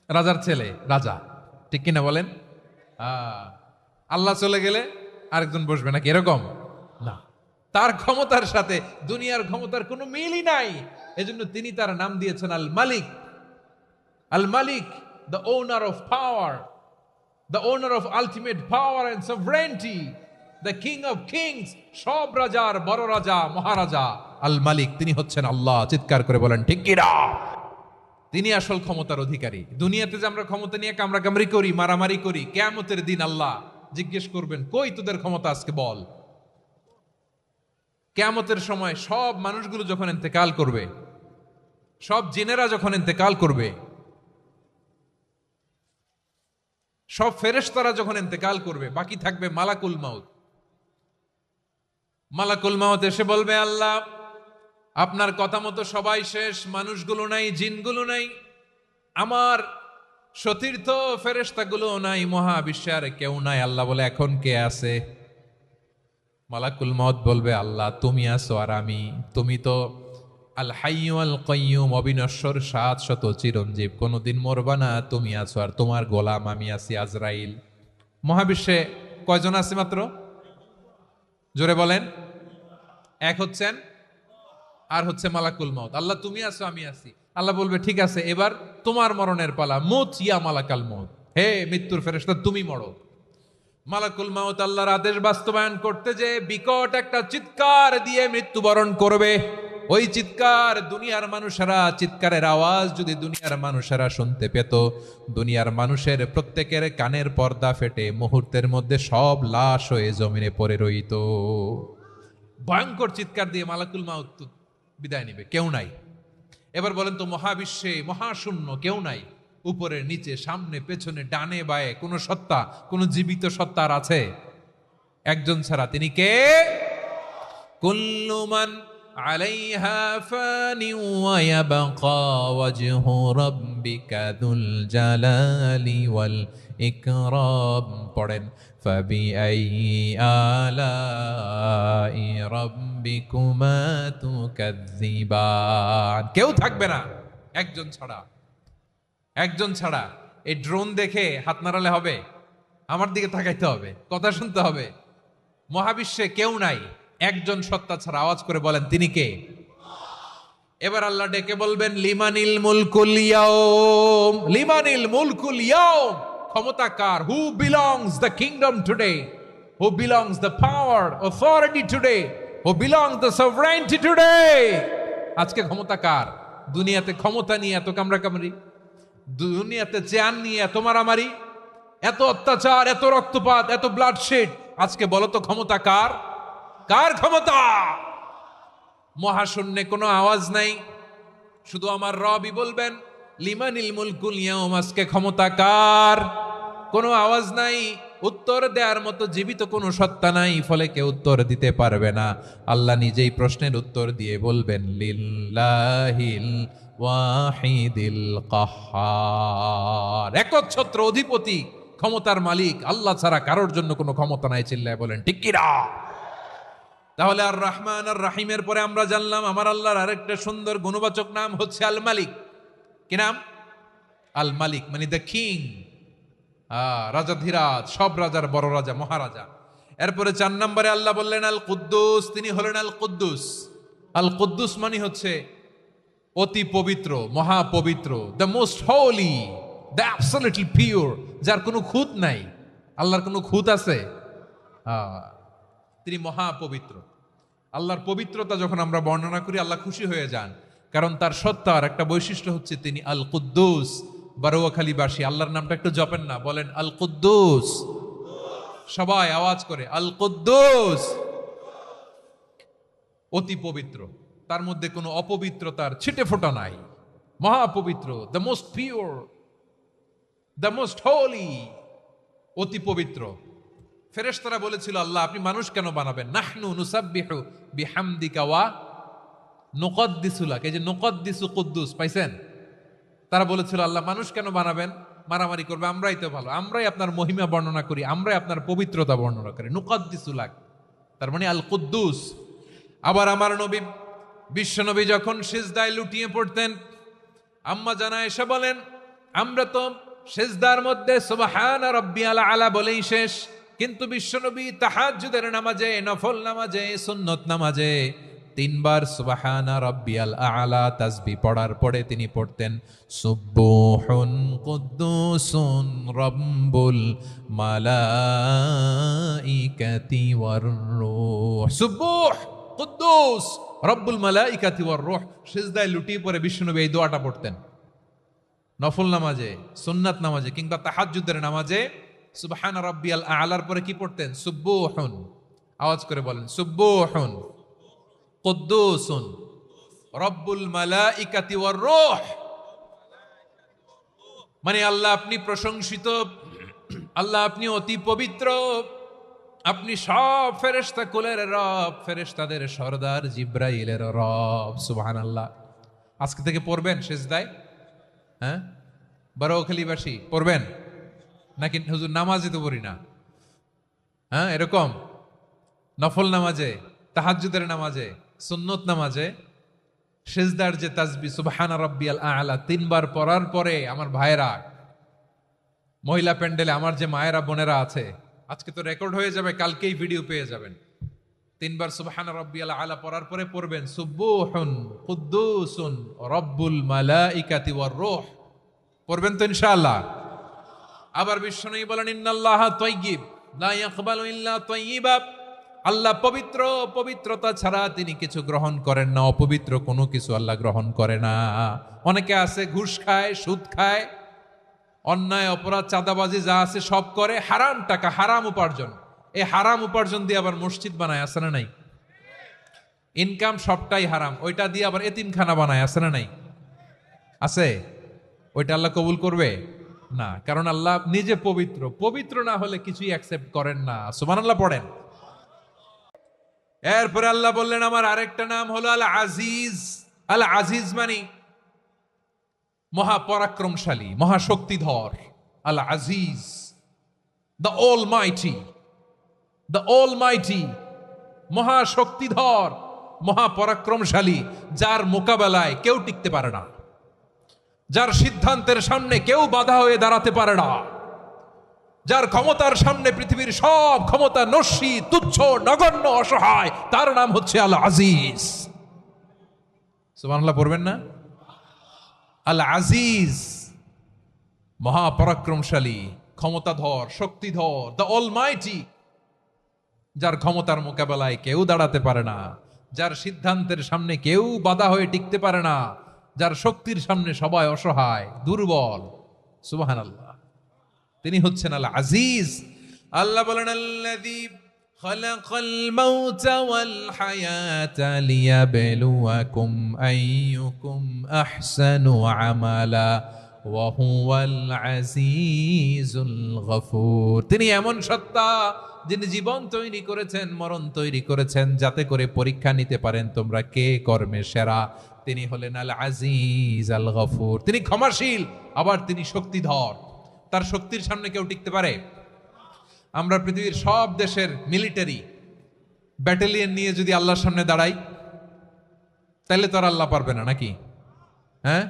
রাজার ছেলে রাজা, ঠিক কিনা বলেন? আল্লাহ চলে গেলে আরেকজন বসবে নাকি? এরকম না। তার ক্ষমতার সাথে দুনিয়ার ক্ষমতার কোনো মিলই নাই। এজন্য তিনি তার নাম দিয়েছেন আল মালিক। আল মালিক, the owner of power, the owner of ultimate power and sovereignty, the king of kings, সব রাজার বড় রাজা, মহারাজা আল মালিক, তিনি হচ্ছেন আল্লাহ। চিৎকার করে বলেন ঠিক কি না? তিনি আসল ক্ষমতার অধিকারী। দুনিয়াতে যে আমরা ক্ষমতা নিয়ে কামড়াকামড়ি করি, মারামারি করি, কিয়ামতের দিন আল্লাহ জিজ্ঞেস করবেন, কই তোদের ক্ষমতা আজকে বল। কিয়ামতের সময় সব মানুষগুলো যখন ইন্তেকাল করবে, সব জিনেরা যখন ইন্তেকাল করবে, সব ফেরেশতারা যখন ইন্তেকাল করবে, বাকি থাকবে মালাকুল মাউত। মালাকুল মাউত এসে বলবে, আল্লাহ আপনার কথা মতো সবাই শেষ, মানুষগুলো নাই, জিনগুলো নাই, আমার সতীর্থ ফেরেশতাগুলো নাই, মহাবিশ্বে আর কেউ নাই। আল্লাহ বলে, এখন কে আছে? মালাকুল মাউত বলবে, আল্লাহ তুমি আছো আর আমি। তুমি তো আল হাইয়্যু আল কাইয়্যুম, অবিনশ্বর, শাশ্বত, চিরঞ্জীব, কোনোদিন মরবা না, তুমি আছো, আর তোমার গোলাম আমি আছি আজরাইল। মহাবিশ্বে কয়জন আছে মাত্র? জোরে বলেন। এক হচ্ছেন, আর হচ্ছে মালাকুল মউত। আল্লাহ তুমি আছো আমি আছি। আল্লাহ বলবে ঠিক আছে, এবার তোমার মরণের পালা, মুত ইয়া মালাকাল মউত, হে মৃত্যুর ফেরেশতা তুমি মরো। মালাকুল মাউত আল্লাহর আদেশ বাস্তবায়ন করতে যে বিকট একটা চিৎকার দিয়ে মৃত্যুবরণ করবে। ওই চিৎকার দুনিয়ার মানুষেরা, চিৎকারের আওয়াজ যদি দুনিয়ার মানুষেরা শুনতে পেত, দুনিয়ার মানুষের প্রত্যেকের কানের পর্দা ফেটে মুহূর্তের মধ্যে সব লাশ হয়ে জমিনে পড়ে রইত। ভয়ঙ্কর চিৎকার দিয়ে মালাকুল মাউত বিদায় নিবে, কেউ নাই। এবার বলেন তো, মহাবিশ্বে মহাশূন্য, কেউ নাই, উপরে নিচে সামনে পেছনে ডানে বায়ে কোন সত্তা, কোন জীবিত সত্তা আর আছে? একজন ছাড়া, তিনি কে? কুল্লু মান আলাইহা ফানি ওয়া ইয়াবকা ওয়াজহু রাব্বিকা যুল জালালি ওয়াল ইকরাম। পড়েন, ফাবিআইয়ি আলাই রাব্বিকুমা তুকাজ্জিবান। কেউ থাকবে না একজন ছাড়া, একজন ছাড়া। এই ড্রোন দেখে হাত নাড়ালে হবে? আমার দিকে তাকাইতে হবে, কথা শুনতে হবে। মহাবিশ্বে কেউ নাই, একজন সত্তা ছাড়া। আওয়াজ করে বলেন তিনি কে? এবার আল্লাহ ডেকে বলবেন, লিমানিল মুলকুল ইয়াউম, লিমানিল মুলকুল ইয়াউম। ক্ষমতা কার? Who belongs the kingdom today, who belongs the power authority today, who belongs the sovereignty today. আজকে ক্ষমতা কার? দুনিয়াতে ক্ষমতা নিয়ে এত কামড়াকামড়ি, দুনিয়াতে চেয়ার নিয়ে এত মারামারি, এত অত্যাচার, এত রক্তপাত, এত ব্লাডশেড। আজকে বলো তো ক্ষমতা কার? কার ক্ষমতা? মহাশূন্যে কোনো আওয়াজ নাই, শুধু আমার রবই বলবেন লিমানিল মুলকুল ইয়াউম। আজকে ক্ষমতা কার? কোনো আওয়াজ নাই, উত্তর দেওয়ার মতো জীবিত কোনো সত্তা নাই, ফলে কেউ উত্তর দিতে পারবে না। আল্লাহ নিজেই প্রশ্নের উত্তর দিয়ে বলবেন, লিল্লাহিল ওয়াহিদিল কাহ্হার। একচ্ছত্র অধিপতি, ক্ষমতার মালিক আল্লাহ ছাড়া কারোর জন্য কোনো ক্ষমতা নাই। চিল্লায় বলেন ঠিক কি না? তাহলে আর রহমান আর রাহিমের পরে আমরা জানলাম আমার আল্লাহর আরেকটা সুন্দর গুণবাচক নাম হচ্ছে আল মালিক। কি নাম? আল মালিক, মানে দ্য কিং, রাজাধিরাজ, সব রাজার বড় রাজা, মহারাজা। এরপরে 4 নম্বরে আল্লাহ বললেন আল কুদ্দুস, তিনি হলেন আল কুদ্দুস। আল কুদ্দুস মানে হচ্ছে অতি পবিত্র, মহাপবিত্র, the most holy, the absolutely pure, যার কোনো খুঁত নাই। আল্লাহর কোনো খুঁত আছে? তিনি মহাপবিত্র। আল্লাহর পবিত্রতা যখন আমরা বর্ণনা করি, আল্লাহ খুশি হয়ে যান, কারণ তার সত্তার একটা বৈশিষ্ট্য হচ্ছে তিনি আল কুদ্দুস। বারোয়াখালীবাসী আল্লাহর নামটা একটু জপেন না, বলেন আল কুদ্দুস, সবাই আওয়াজ করে আল কুদ্দুস। অতি পবিত্র, তার মধ্যে কোনো অপবিত্রতার ছিটে ফোঁটা নাই, মহাপবিত্র, the most pure, the most holy, অতি পবিত্র। ফেরেশতারা বলেছিল, আল্লাহ আপনি মানুষ কেন বানাবেন? নাহনু নুসাব্বিহু বিহামদিকা ওয়া নুকদ্দিসু লাক। এই যে নুকদ্দিসু কুদ্দুস পাইছেন? তারা বলেছিল, আল্লাহ মানুষ কেন বানাবেন? মারামারি করবে, আমরাই তো ভালো, আমরাই আপনার মহিমা বর্ণনা করি, আমরাই আপনার পবিত্রতা বর্ণনা করি। নুকদ্দিসু লাক, তার মানে আল কুদ্দুস। আবার আমার নবী, বিশ্ব নবী যখন সিজদায় লুটিয়ে পড়তেন, আম্মা জানা এসে বলেন, আমরা তো সিজদার মধ্যে সুবহানা রাব্বিয়াল আলা বলেই শেষ, কিন্তু বিশ্বনবী তাহাজ্জুদের নামাজে, নফল নামাজে, সুন্নত নামাজে 3 বার সুবহানা রাব্বিয়াল আলা তাসবিহ পড়ার পরে তিনি পড়তেন সুবহুন কুদ্দুসুন রাব্বুল মালাইকাতি ওয়ার রূহ। সুবহ কুদ্দুস রব্বুল মালাইকাতি ওয়ার রূহ। সিজদায় লুটিয়ে পড়ে বিশ্বনবী এই দোয়াটা পড়তেন। নফল নামাজে, সুন্নাত নামাজে কিংবা তাহাজ্জুদের নামাজে সুবহানা রাব্বিয়াল আলার পরে কি পড়তেন? সুবহুন। আওয়াজ করে বলেন সুবহুন কুদ্দুসুন রব্বুল মালাইকাতি ওয়ার রূহ। মানে আল্লাহ আপনি প্রশংসিত, আল্লাহ আপনি অতি পবিত্র, আপনি সব ফেরেশতা কুলের রব, ফেরেশতাদের সরদার জিব্রাইলের রব। সুবহানাল্লাহ। আজকে থেকে পড়বেন সিজদায়? হ্যাঁ, বারোয়াখালীবাসী পড়বেন নাকি? হুজুর নামাজে তো পড়ি না। হ্যাঁ, এরকম নফল নামাজে, তাহাজ্জুদের নামাজে, সুন্নত নামাজে সিজদার যে তাসবিহ সুবহান রাব্বিয়াল আ'লা 3 বার পড়ার পরে আমার ভাইরা, মহিলা প্যান্ডেলে আমার যে মায়েরা বোনেরা আছে, আজকে তো রেকর্ড হয়ে যাবে, কালকেই ভিডিও পেয়ে যাবেন। 3 বার সুবহান রাব্বিয়াল আ'লা পড়ার পরে পড়বেন সুবহুন কুদ্দুসুন রব্বুল মালাইকাতি ওয়ার রূহ। পড়বেন তো ইনশাআল্লাহ। আবার বিশ্বনবী বলেন ইন্নাল্লাহা তাইয়্যিব লা ইয়াকবালু ইল্লা তাইয়্যিবা। আল্লাহ পবিত্র, পবিত্রতা ছাড়া তিনি কিছু গ্রহণ করেন না, অপবিত্র কোনো কিছু আল্লাহ গ্রহণ করে না। অনেকে আছে ঘুষ খায়, সুদ খায়, অন্যায় অপরাধ চাঁদাবাজি যা আছে সব করে, হারাম টাকা, হারাম উপার্জন। এই হারাম উপার্জন দিয়ে আবার মসজিদ বানায়, আছে না নাই? ইনকাম সবটাই হারাম, ওইটা দিয়ে আবার এতিমখানা বানায়, আছে না নাই? আছে। ওইটা আল্লাহ কবুল করবে না, কারণ আল্লাহ নিজে পবিত্র। পবিত্র না হলে কিছুই অ্যাকসেপ্ট করেন না। সুবহানাল্লাহ পড়েন। এরপরে আল্লাহ বললেন আমার আরেকটা নাম হলো আল আজিজ। আল আজিজ মানে মহাপরাক্রমশালী, মহাশক্তিধর। আল আজিজ, দ্য অলমাইটি, দ্য অলমাইটি, মহাশক্তিধর, মহাপরাক্রমশালী, যার মোকাবেলায় কেউ টিকতে পারে না, যার সিদ্ধান্তের সামনে কেউ বাধা হয়ে দাঁড়াতে পারে না, যার ক্ষমতার সামনে পৃথিবীর সব ক্ষমতা নস্যি, তুচ্ছ, নগণ্য, অসহায়, তার নাম হচ্ছে আল আজিজ। সুবহানাল্লাহ পড়বেন না? আল আজিজ, মহাপরাক্রমশালী, ক্ষমতাধর, শক্তিধর, দ্য অলমাইটি, যার ক্ষমতার মোকাবেলায় কেউ দাঁড়াতে পারে না, যার সিদ্ধান্তের সামনে কেউ বাধা হয়ে টিকতে পারে না, যার শক্তির সামনে সবাই অসহায়, দুর্বল। সুবহানাল্লাহ, তিনি হচ্ছেন আল আজিজ। আল্লাহ বলেন আল্লাযী খালাকাল মাউতা ওয়াল হায়াতা লিয়াবলুয়াকুম আইয়ুকুম আহসানু আমালা ওয়া হুয়াল আজিজুল গফুর। তিনি এমন সত্তা যিনি জীবন তৈরি করেছেন, মরণ তৈরি করেছেন, যাতে করে পরীক্ষা নিতে পারেন তোমরা কে কর্মে সেরা। তিনি হলেন আল আজিজ আল গফুর। তিনি ক্ষমাশীল, আবার তিনি শক্তিধর। তার শক্তির সামনে কেউ টিকতে পারে? আমরা পৃথিবীর সব দেশের মিলিটারি ব্যাটালিয়ন নিয়ে যদি আল্লাহর সামনে দাঁড়াই, তাহলে তো আর আল্লাহ পারবে না, নাকি? হ্যাঁ,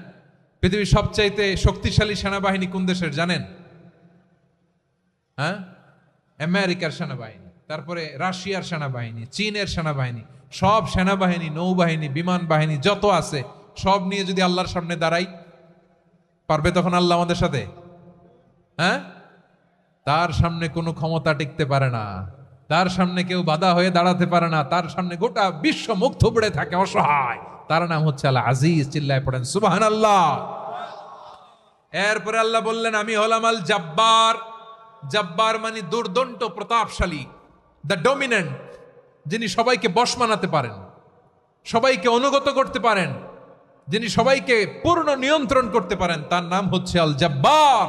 পৃথিবীর সবচাইতে শক্তিশালী সেনাবাহিনী কোন দেশের জানেন? হ্যাঁ, আমেরিকার সেনাবাহিনী, তারপরে রাশিয়ার সেনাবাহিনী, চীনের সেনাবাহিনী, সব সেনাবাহিনী, নৌবাহিনী, বিমান বাহিনী যত আছে সব নিয়ে যদি আল্লাহর সামনে দাঁড়াই, পারবে তখন আল্লাহ আমাদের সাথে? হ্যাঁ, তার সামনে কোনো ক্ষমতা টিকতে পারে না, তার সামনে কেউ বাধা হয়ে দাঁড়াতে পারে না, তার সামনে গোটা বিশ্ব মুখ থুবড়ে থাকে, অসহায়। তার নাম হচ্ছে আল আজিজ। চিল্লায় পড়েন সুবহানাল্লাহ। এরপরে আল্লাহ বললেন আমি হলাম আল জব্বার। জব্বার মানে দুর্দণ্ড, প্রতাপশালী, দ্য ডমিনেন্ট, যিনি সবাইকে বশ মানাতে পারেন, সবাইকে অনুগত করতে পারেন, যিনি সবাইকে পূর্ণ নিয়ন্ত্রণ করতে পারেন, তার নাম হচ্ছে আল জব্বার।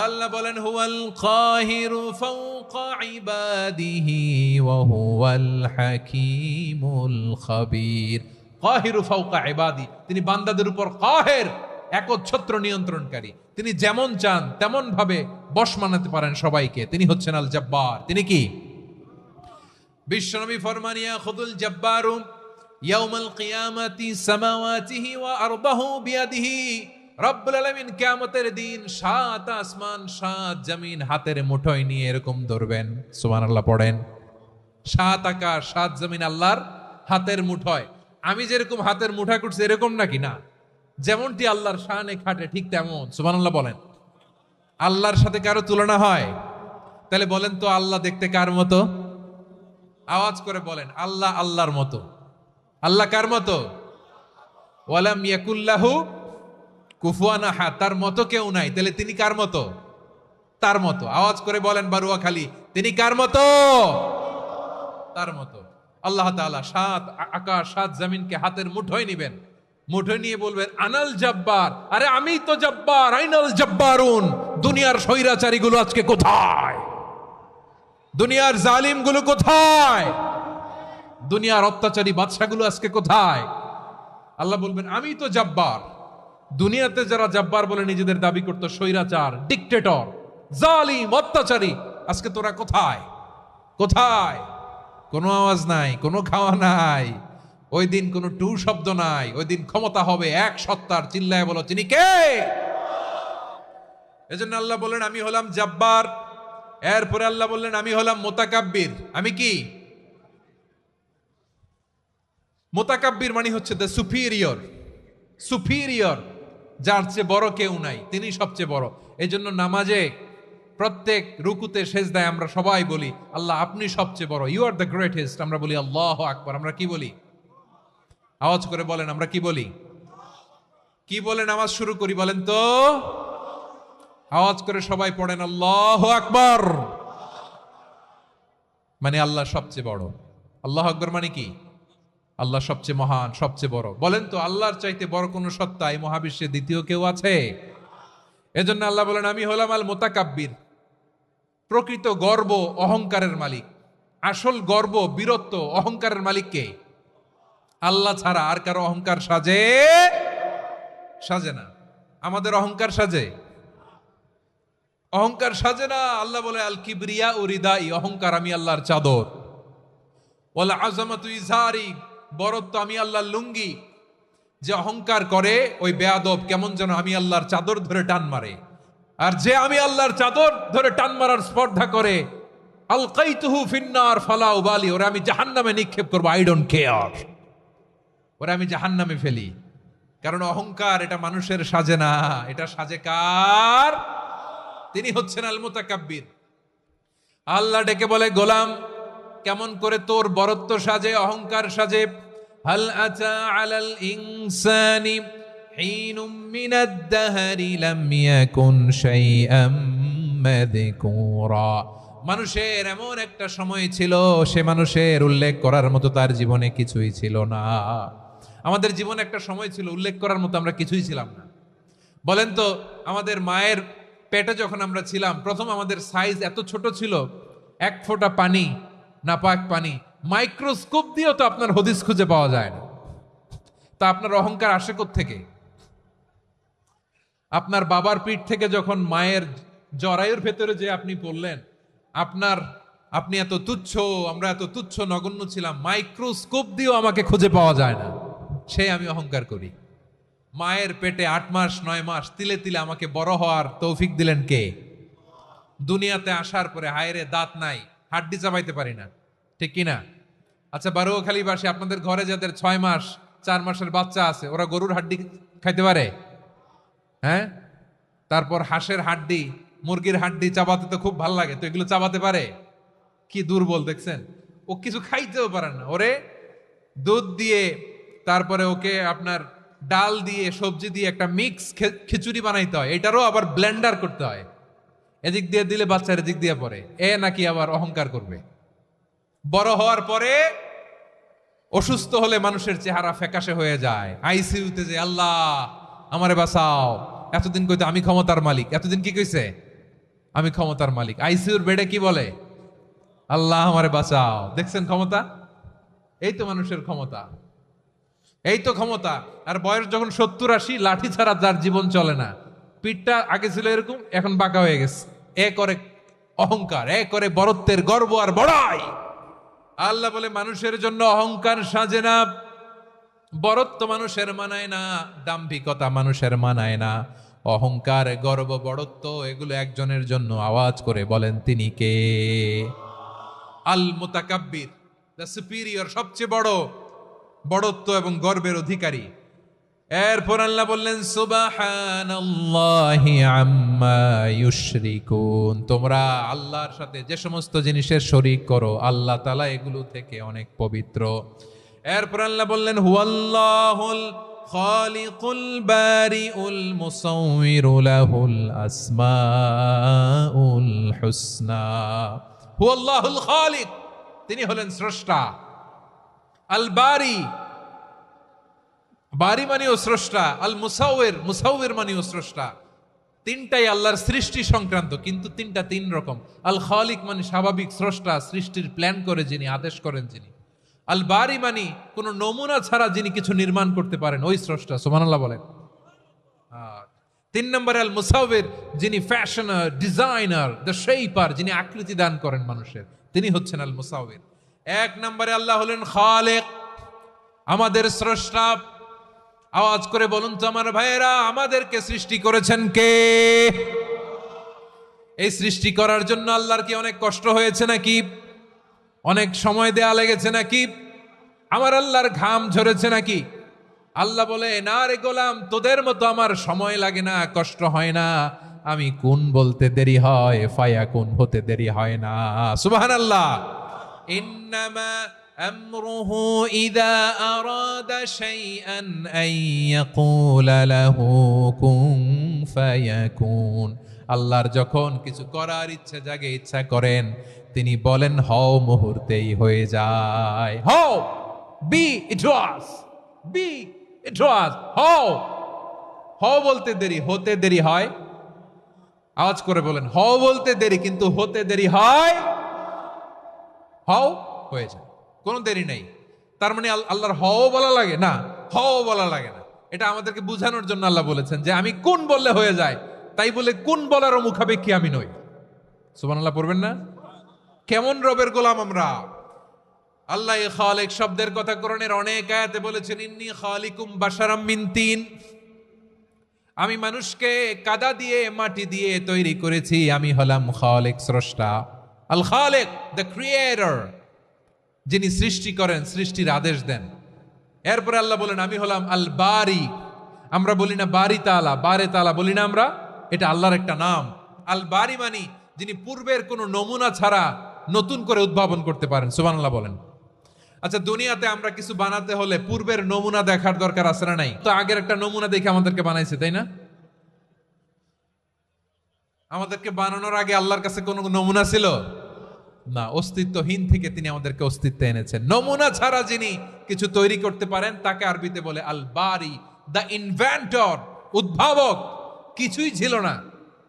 আল্লাহ বলেন হুয়াল কাহিরু ফাওকা ইবাদিহি ওয়া হুয়াল হাকীমুল খাবীর। কাহিরু ফাওকা ইবাদি, তিনি বান্দাদের উপর কাহের, একচ্ছত্র নিয়ন্ত্রণকারী। তিনি যেমন চান তেমন ভাবে বশ মানাতে পারেন সবাইকে। তিনি হচ্ছেন আল জব্বার। তিনি কি? বিশ্বনবী ফরমান ইয়াখুদুল জব্বারু ইয়াউমাল কিয়ামাতি সামাওয়াতিহি ওয়া আরদাহু বিয়াদিহি। রব্বুল আলামিন কিয়ামতের দিন 7 আসমান 7 জমিন হাতের মুঠোয় নিয়ে এরকম ধরবেন। সুবহানাল্লাহ পড়েন। 7 আকাশ 7 জমিন আল্লাহর হাতের মুঠোয়। আমি যেরকম হাতের মুঠা করছি এরকম নাকি? না, যেমনটি আল্লাহর শানে খাটে ঠিক তেমন। সুবহানাল্লাহ বলেন। আল্লাহর সাথে কারো তুলনা হয়? তাহলে বলেন তো আল্লাহ দেখতে কার মতো? আওয়াজ করে বলেন, আল্লাহ আল্লাহর মতো। আল্লাহ কার মতো? ওয়ালাম ইয়াকুল্লাহু কুফুয়ান আহাদ, তার মতো কেউ নাই। তাহলে তিনি কার মতো? তার মতো। আওয়াজ করে বলেন বারুয়াখালী, তিনি কার মতো? তার মতো। আল্লাহ তাআলা 7 আকাশ 7 জমিনকে হাতের মুঠোয় নিবেন, মুঠোয় নিয়ে বলবেন আনাল জব্বার। আরে আমি তো জব্বার, আইনাল জব্বারুন। দুনিয়ার স্বৈরাচারীগুলো আজকে কোথায়? দুনিয়ার জালিমগুলো কোথায়? দুনিয়ার অত্যাচারী বাদশাগুলো আজকে কোথায়? আল্লাহ বলবেন আমি তো জব্বার। দুনিয়াতে যারা জব্বার বলে নিজেদের দাবি করতো, স্বৈরাচার, ডিক্টেটর, জালিম, অত্যাচারী, আজকে তোরা কোথায়? কোথায়? কোনো আওয়াজ নাই, কোনো খাওয়া নাই, ওই দিন কোনো টু শব্দ নাই, ওই দিন ক্ষমতা হবে এক সত্তার। চিল্লায় বলো তিনি কে? এজন্য আল্লাহ বললেন আমি হলাম জাব্বার। এরপরে আল্লাহ বললেন আমি হলাম মুতাকাব্বির। আমি কি? মুতাকাব্বির মানে হচ্ছে দ্য সুপিরিয়র। সুপিরিয়র, যার চেয়ে বড় কেউ নাই, তিনি সবচেয়ে বড়। এই জন্য নামাজে প্রত্যেক রুকুতে সেজদায় আমরা সবাই বলি আল্লাহ আপনি সবচেয়ে বড়, ইউ আর দ্য গ্রেটেস্ট। আমরা বলি আল্লাহু আকবার। আমরা কি বলি? আওয়াজ করে বলেন, আমরা কি বলি? কি বলে নামাজ শুরু করি বলেন তো? আওয়াজ করে সবাই পড়েন আল্লাহু আকবার। মানে আল্লাহ সবচেয়ে বড়। আল্লাহু আকবার মানে কি? আল্লাহ সবচেয়ে মহান, সবচেয়ে বড়। বলেন তো আল্লাহর চাইতে বড় কোন সত্তা এই মহাবিশ্বে দ্বিতীয় কেউ আছে? এজন্য আল্লাহ বলেন আমি হলাম আল মুতাকাব্বির। প্রকৃত গর্ব অহংকারের মালিক। আসল গর্ব, বীরত্ব, অহংকারের মালিক কে? আল্লাহ ছাড়া আর কারো অহংকার সাজে? সাজে না। আমাদের অহংকার সাজে? অহংকার সাজে না। আল্লাহ বলে আল কিবরিয়া উরিদাই, অহংকার আমি আল্লাহর চাদর। ওয়াল আযামাতু ইজারি, বরত্ব আমি আল্লাহর লুঙ্গি। যে অহংকার করে ওই বেয়াদব কেমন যেন আমি আল্লাহর চাদর ধরে টান মারে। আর যে আমি আল্লাহর চাদর ধরে টান মারার স্পর্ধা করে আলকাইতুহু ফিন্নার ফালা উবালি, ওরা আমি জাহান্নামে নিক্ষেপ করবো, আই ডোন্ট কেয়ার। ওরা আমি জাহান্নামে ফেলি। কারণ অহংকার এটা মানুষের সাজে না, এটা সাজে কার? তিনি হচ্ছেন আল মুতাকাব্বির। আল্লাহ ডেকে বলে গোলাম কেমন করে তোর বরত্ব সাজে, অহংকার সাজে? হাল আতা আলাল ইনসানি হিনুম মিনাদ দাহরি লাম ইয়াকুন শাইআম মাযকুরা। মানুষের এমন একটা সময় ছিল, সে মানুষের উল্লেখ করার মতো তার জীবনে কিছুই ছিল না। আমাদের জীবনে একটা সময় ছিল উল্লেখ করার মতো আমরা কিছুই ছিলাম না। বলেন তো আমাদের মায়ের পেটে যখন আমরা ছিলাম, প্রথম আমাদের সাইজ এত ছোট ছিল, এক ফোঁটা পানি, নাপাক পানি, মাইক্রোস্কোপ দিয়েও তো আপনার হদিস খুঁজে পাওয়া যায় না। তা আপনার অহংকার আসে কোত্থেকে? আপনার বাবার পিঠ থেকে যখন মায়ের জরায়ুর ভেতরে যে আপনি পড়লেন, আপনি এত তুচ্ছ, আমরা এত তুচ্ছ নগণ্য ছিলাম, মাইক্রোস্কোপ দিয়েও আমাকে খুঁজে পাওয়া যায় না, সেই আমি অহংকার করি। মায়ের পেটে 8 মাস 9 মাস তিলে তিলে আমাকে বড় হওয়ার তৌফিক দিলেন কে? দুনিয়াতে আসার পরে হায়রে দাঁত নাই, হাড্ডি চাবাইতে পারি না, ঠিক কিনা? আচ্ছা বারুয়াখালীবাসী, আপনাদের ঘরে যাদের 6 মাস 4 মাসের বাচ্চা আছে, ওরা গরুর হাড্ডি খাইতে পারে? হ্যাঁ। তারপর হাঁসের হাড্ডি, মুরগির হাড্ডি চাবাতে তো খুব ভাল লাগে, তো এগুলো চাবাতে পারে? কি দুর্বল দেখছেন, ও কিছু খাইতেও পারে না। ওরে দুধ দিয়ে, তারপরে ওকে আপনার ডাল দিয়ে, সবজি দিয়ে একটা মিক্স খিচুড়ি বানাইতে হয়, এটারও আবার ব্লেন্ডার করতে হয়। এদিক দিয়ে দিলে বাচ্চার এদিক দিয়ে পড়ে, এ নাকি আবার অহংকার করবে। বড় হওয়ার পরে অসুস্থ হলে মানুষের চেহারা ফ্যাকাশে হয়ে যায়, আইসিইউতে যে আল্লাহ আমারে বাঁচাও। এতদিন কইতো আমি ক্ষমতার মালিক, এতদিন কি কইছে? আমি ক্ষমতার মালিক। আইসিইউর বেডে কি বলে? আল্লাহ আমারে বাঁচাও। দেখছেন ক্ষমতা? এই তো মানুষের ক্ষমতা, এই তো ক্ষমতা। আর বয়স যখন 70-80, লাঠি ছাড়া যার জীবন চলে না। পিঠটা আগে ছিল এরকম, এখন বাঁকা হয়ে গেছে। এ করে অহংকার, এ করে বরত্বের গর্ব আর বড়াই। আল্লাহ বলে মানুষের জন্য অহংকার সাজে না, বরত্ব মানুষের মানায় না, দাম্ভিকতা মানুষের মানায় না, অহংকার গর্ব বড়ত্ব এগুলো একজনের জন্য। আওয়াজ করে বলেন তিনি কে? আল মুতাকাব্বির, দ্য সুপিরিয়র, সবচেয়ে বড়, বড়ত্ব এবং গর্বের অধিকারী। এরপর আল্লাহ বললেন সুবহানাল্লাহি আম্মা ইউশরিকুন, তোমরা আল্লাহর সাথে যে সমস্ত জিনিসের শরীক করো আল্লাহ তাআলা এগুলো থেকে অনেক পবিত্র। এরপর আল্লাহ বললেন হুয়াল্লাহুল খালিকুল বারিউল মুসাউবিরু লাহুল আসমাউল হুসনা। হুয়াল্লাহুল খালিক, তিনি হলেন স্রষ্টা। আল বারি, বারি মানেও স্রষ্টা। আল মুসাউবির, মুসাউবির মানেও স্রষ্টা। তিনটাই আল্লাহর সৃষ্টি সংক্রান্ত, কিন্তু তিনটা তিন রকম। আল খালিক মানে স্বাভাবিক স্রষ্টা, সৃষ্টির প্ল্যান করে যিনি, আদেশ করেন যিনি। আল বারি মানে কোন নমুনা ছাড়া যিনি কিছু নির্মাণ করতে পারেন, ওই স্রষ্টা। সুবহানাল্লাহ বলেন। 3 নম্বরে আল মুসাউবির, যিনি ফ্যাশনার, ডিজাইনার, দ্য শেপার, যিনি আকৃতি দান করেন মানুষের, তিনি হচ্ছেন আল মুসাউবির। 1 নম্বরে আল্লাহ হলেন খালেক। আমাদের স্রষ্টা। আওয়াজ করে বলুন তো আমার ভাইয়েরা, আমাদেরকে সৃষ্টি করেছেন কে? এই সৃষ্টি করার জন্য আল্লাহর কি অনেক কষ্ট হয়েছে নাকি? অনেক সময় দেয়া লেগেছে নাকি? আমার আল্লাহর ঘাম ঝরেছে নাকি? আল্লাহ বলে, না রে গোলাম, তোদের মতো আমার সময় লাগে না, কষ্ট হয় না। আমি কোন বলতে দেরি হয়, ফায়াকুন হতে দেরি হয় না। সুবহানাল্লাহ। ইন্নামা আমরুহু ইযা আরাদা শাইআন আন ইয়াকুলা লাহু কুন ফায়াকুন। আল্লাহর যখন কিছু করার ইচ্ছা জাগে, ইচ্ছা করেন, তিনি বলেন হও, মুহূর্তেই হয়ে যায়। হও, বি ইট ওয়াজ, বি ইট ওয়াজ। হও, হও বলতে দেরি, হতে দেরি হয়। আওয়াজ করে বলেন, হও বলতে দেরি কিন্তু হতে দেরি হয়। হও হয়ে যায়, কোনো দেরি নেই। তার মানে আল্লাহর হও বলা লাগে না, হও বলা লাগে না। এটা আমাদেরকে বুঝানোর জন্য আল্লাহ বলেছেন যে আমি কোন বললে হয়ে যায়, তাই বলে কোন বলারও মুখাপেক্ষী আমি নই। সুবহানাল্লাহ পড়বেন না? কেমন রবের গোলাম আমরা! আল্লাহ খালিক শব্দের কথা কোরআনের অনেক আয়াতে বলেছেন, ইন্নী খালিকুম বাশারাম মিন তিন। আমি মানুষকে কাদা দিয়ে, মাটি দিয়ে তৈরি করেছি। আমি হলাম খালিক, স্রষ্টা। আল খালিক, দ্য ক্রিয়েটর, যিনি সৃষ্টি করেন, সৃষ্টির আদেশ দেন। এরপরে আল্লাহ বলেন আমি হলাম আল বারি। আমরা বলি না বারি তাআলা, বারে তাআলা বলি না আমরা, এটা আল্লাহর একটা নাম। আল বারি মানি যিনি পূর্বের কোনো নমুনা ছাড়া নতুন করে উদ্ভাবন করতে পারেন। সুবহানাল্লাহ বলেন। আচ্ছা, দুনিয়াতে আমরা কিছু বানাতে হলে পূর্বের নমুনা দেখার দরকার আছে না নাই? তো আগের একটা নমুনা দেখে আমাদেরকে বানাইছে, তাই না? আমাদেরকে বানানোর আগে আল্লাহর কাছে কোনো নমুনা ছিল না। অস্তিত্বহীন থেকে তিনি আমাদেরকে অস্তিত্বে এনেছেন। নমুনা ছাড়া যিনি কিছু তৈরি করতে পারেন তাকে আরবিতে বলে আল বারি, দ্য ইনভেন্টর, উদ্ভাবক। কিছুই ছিল না,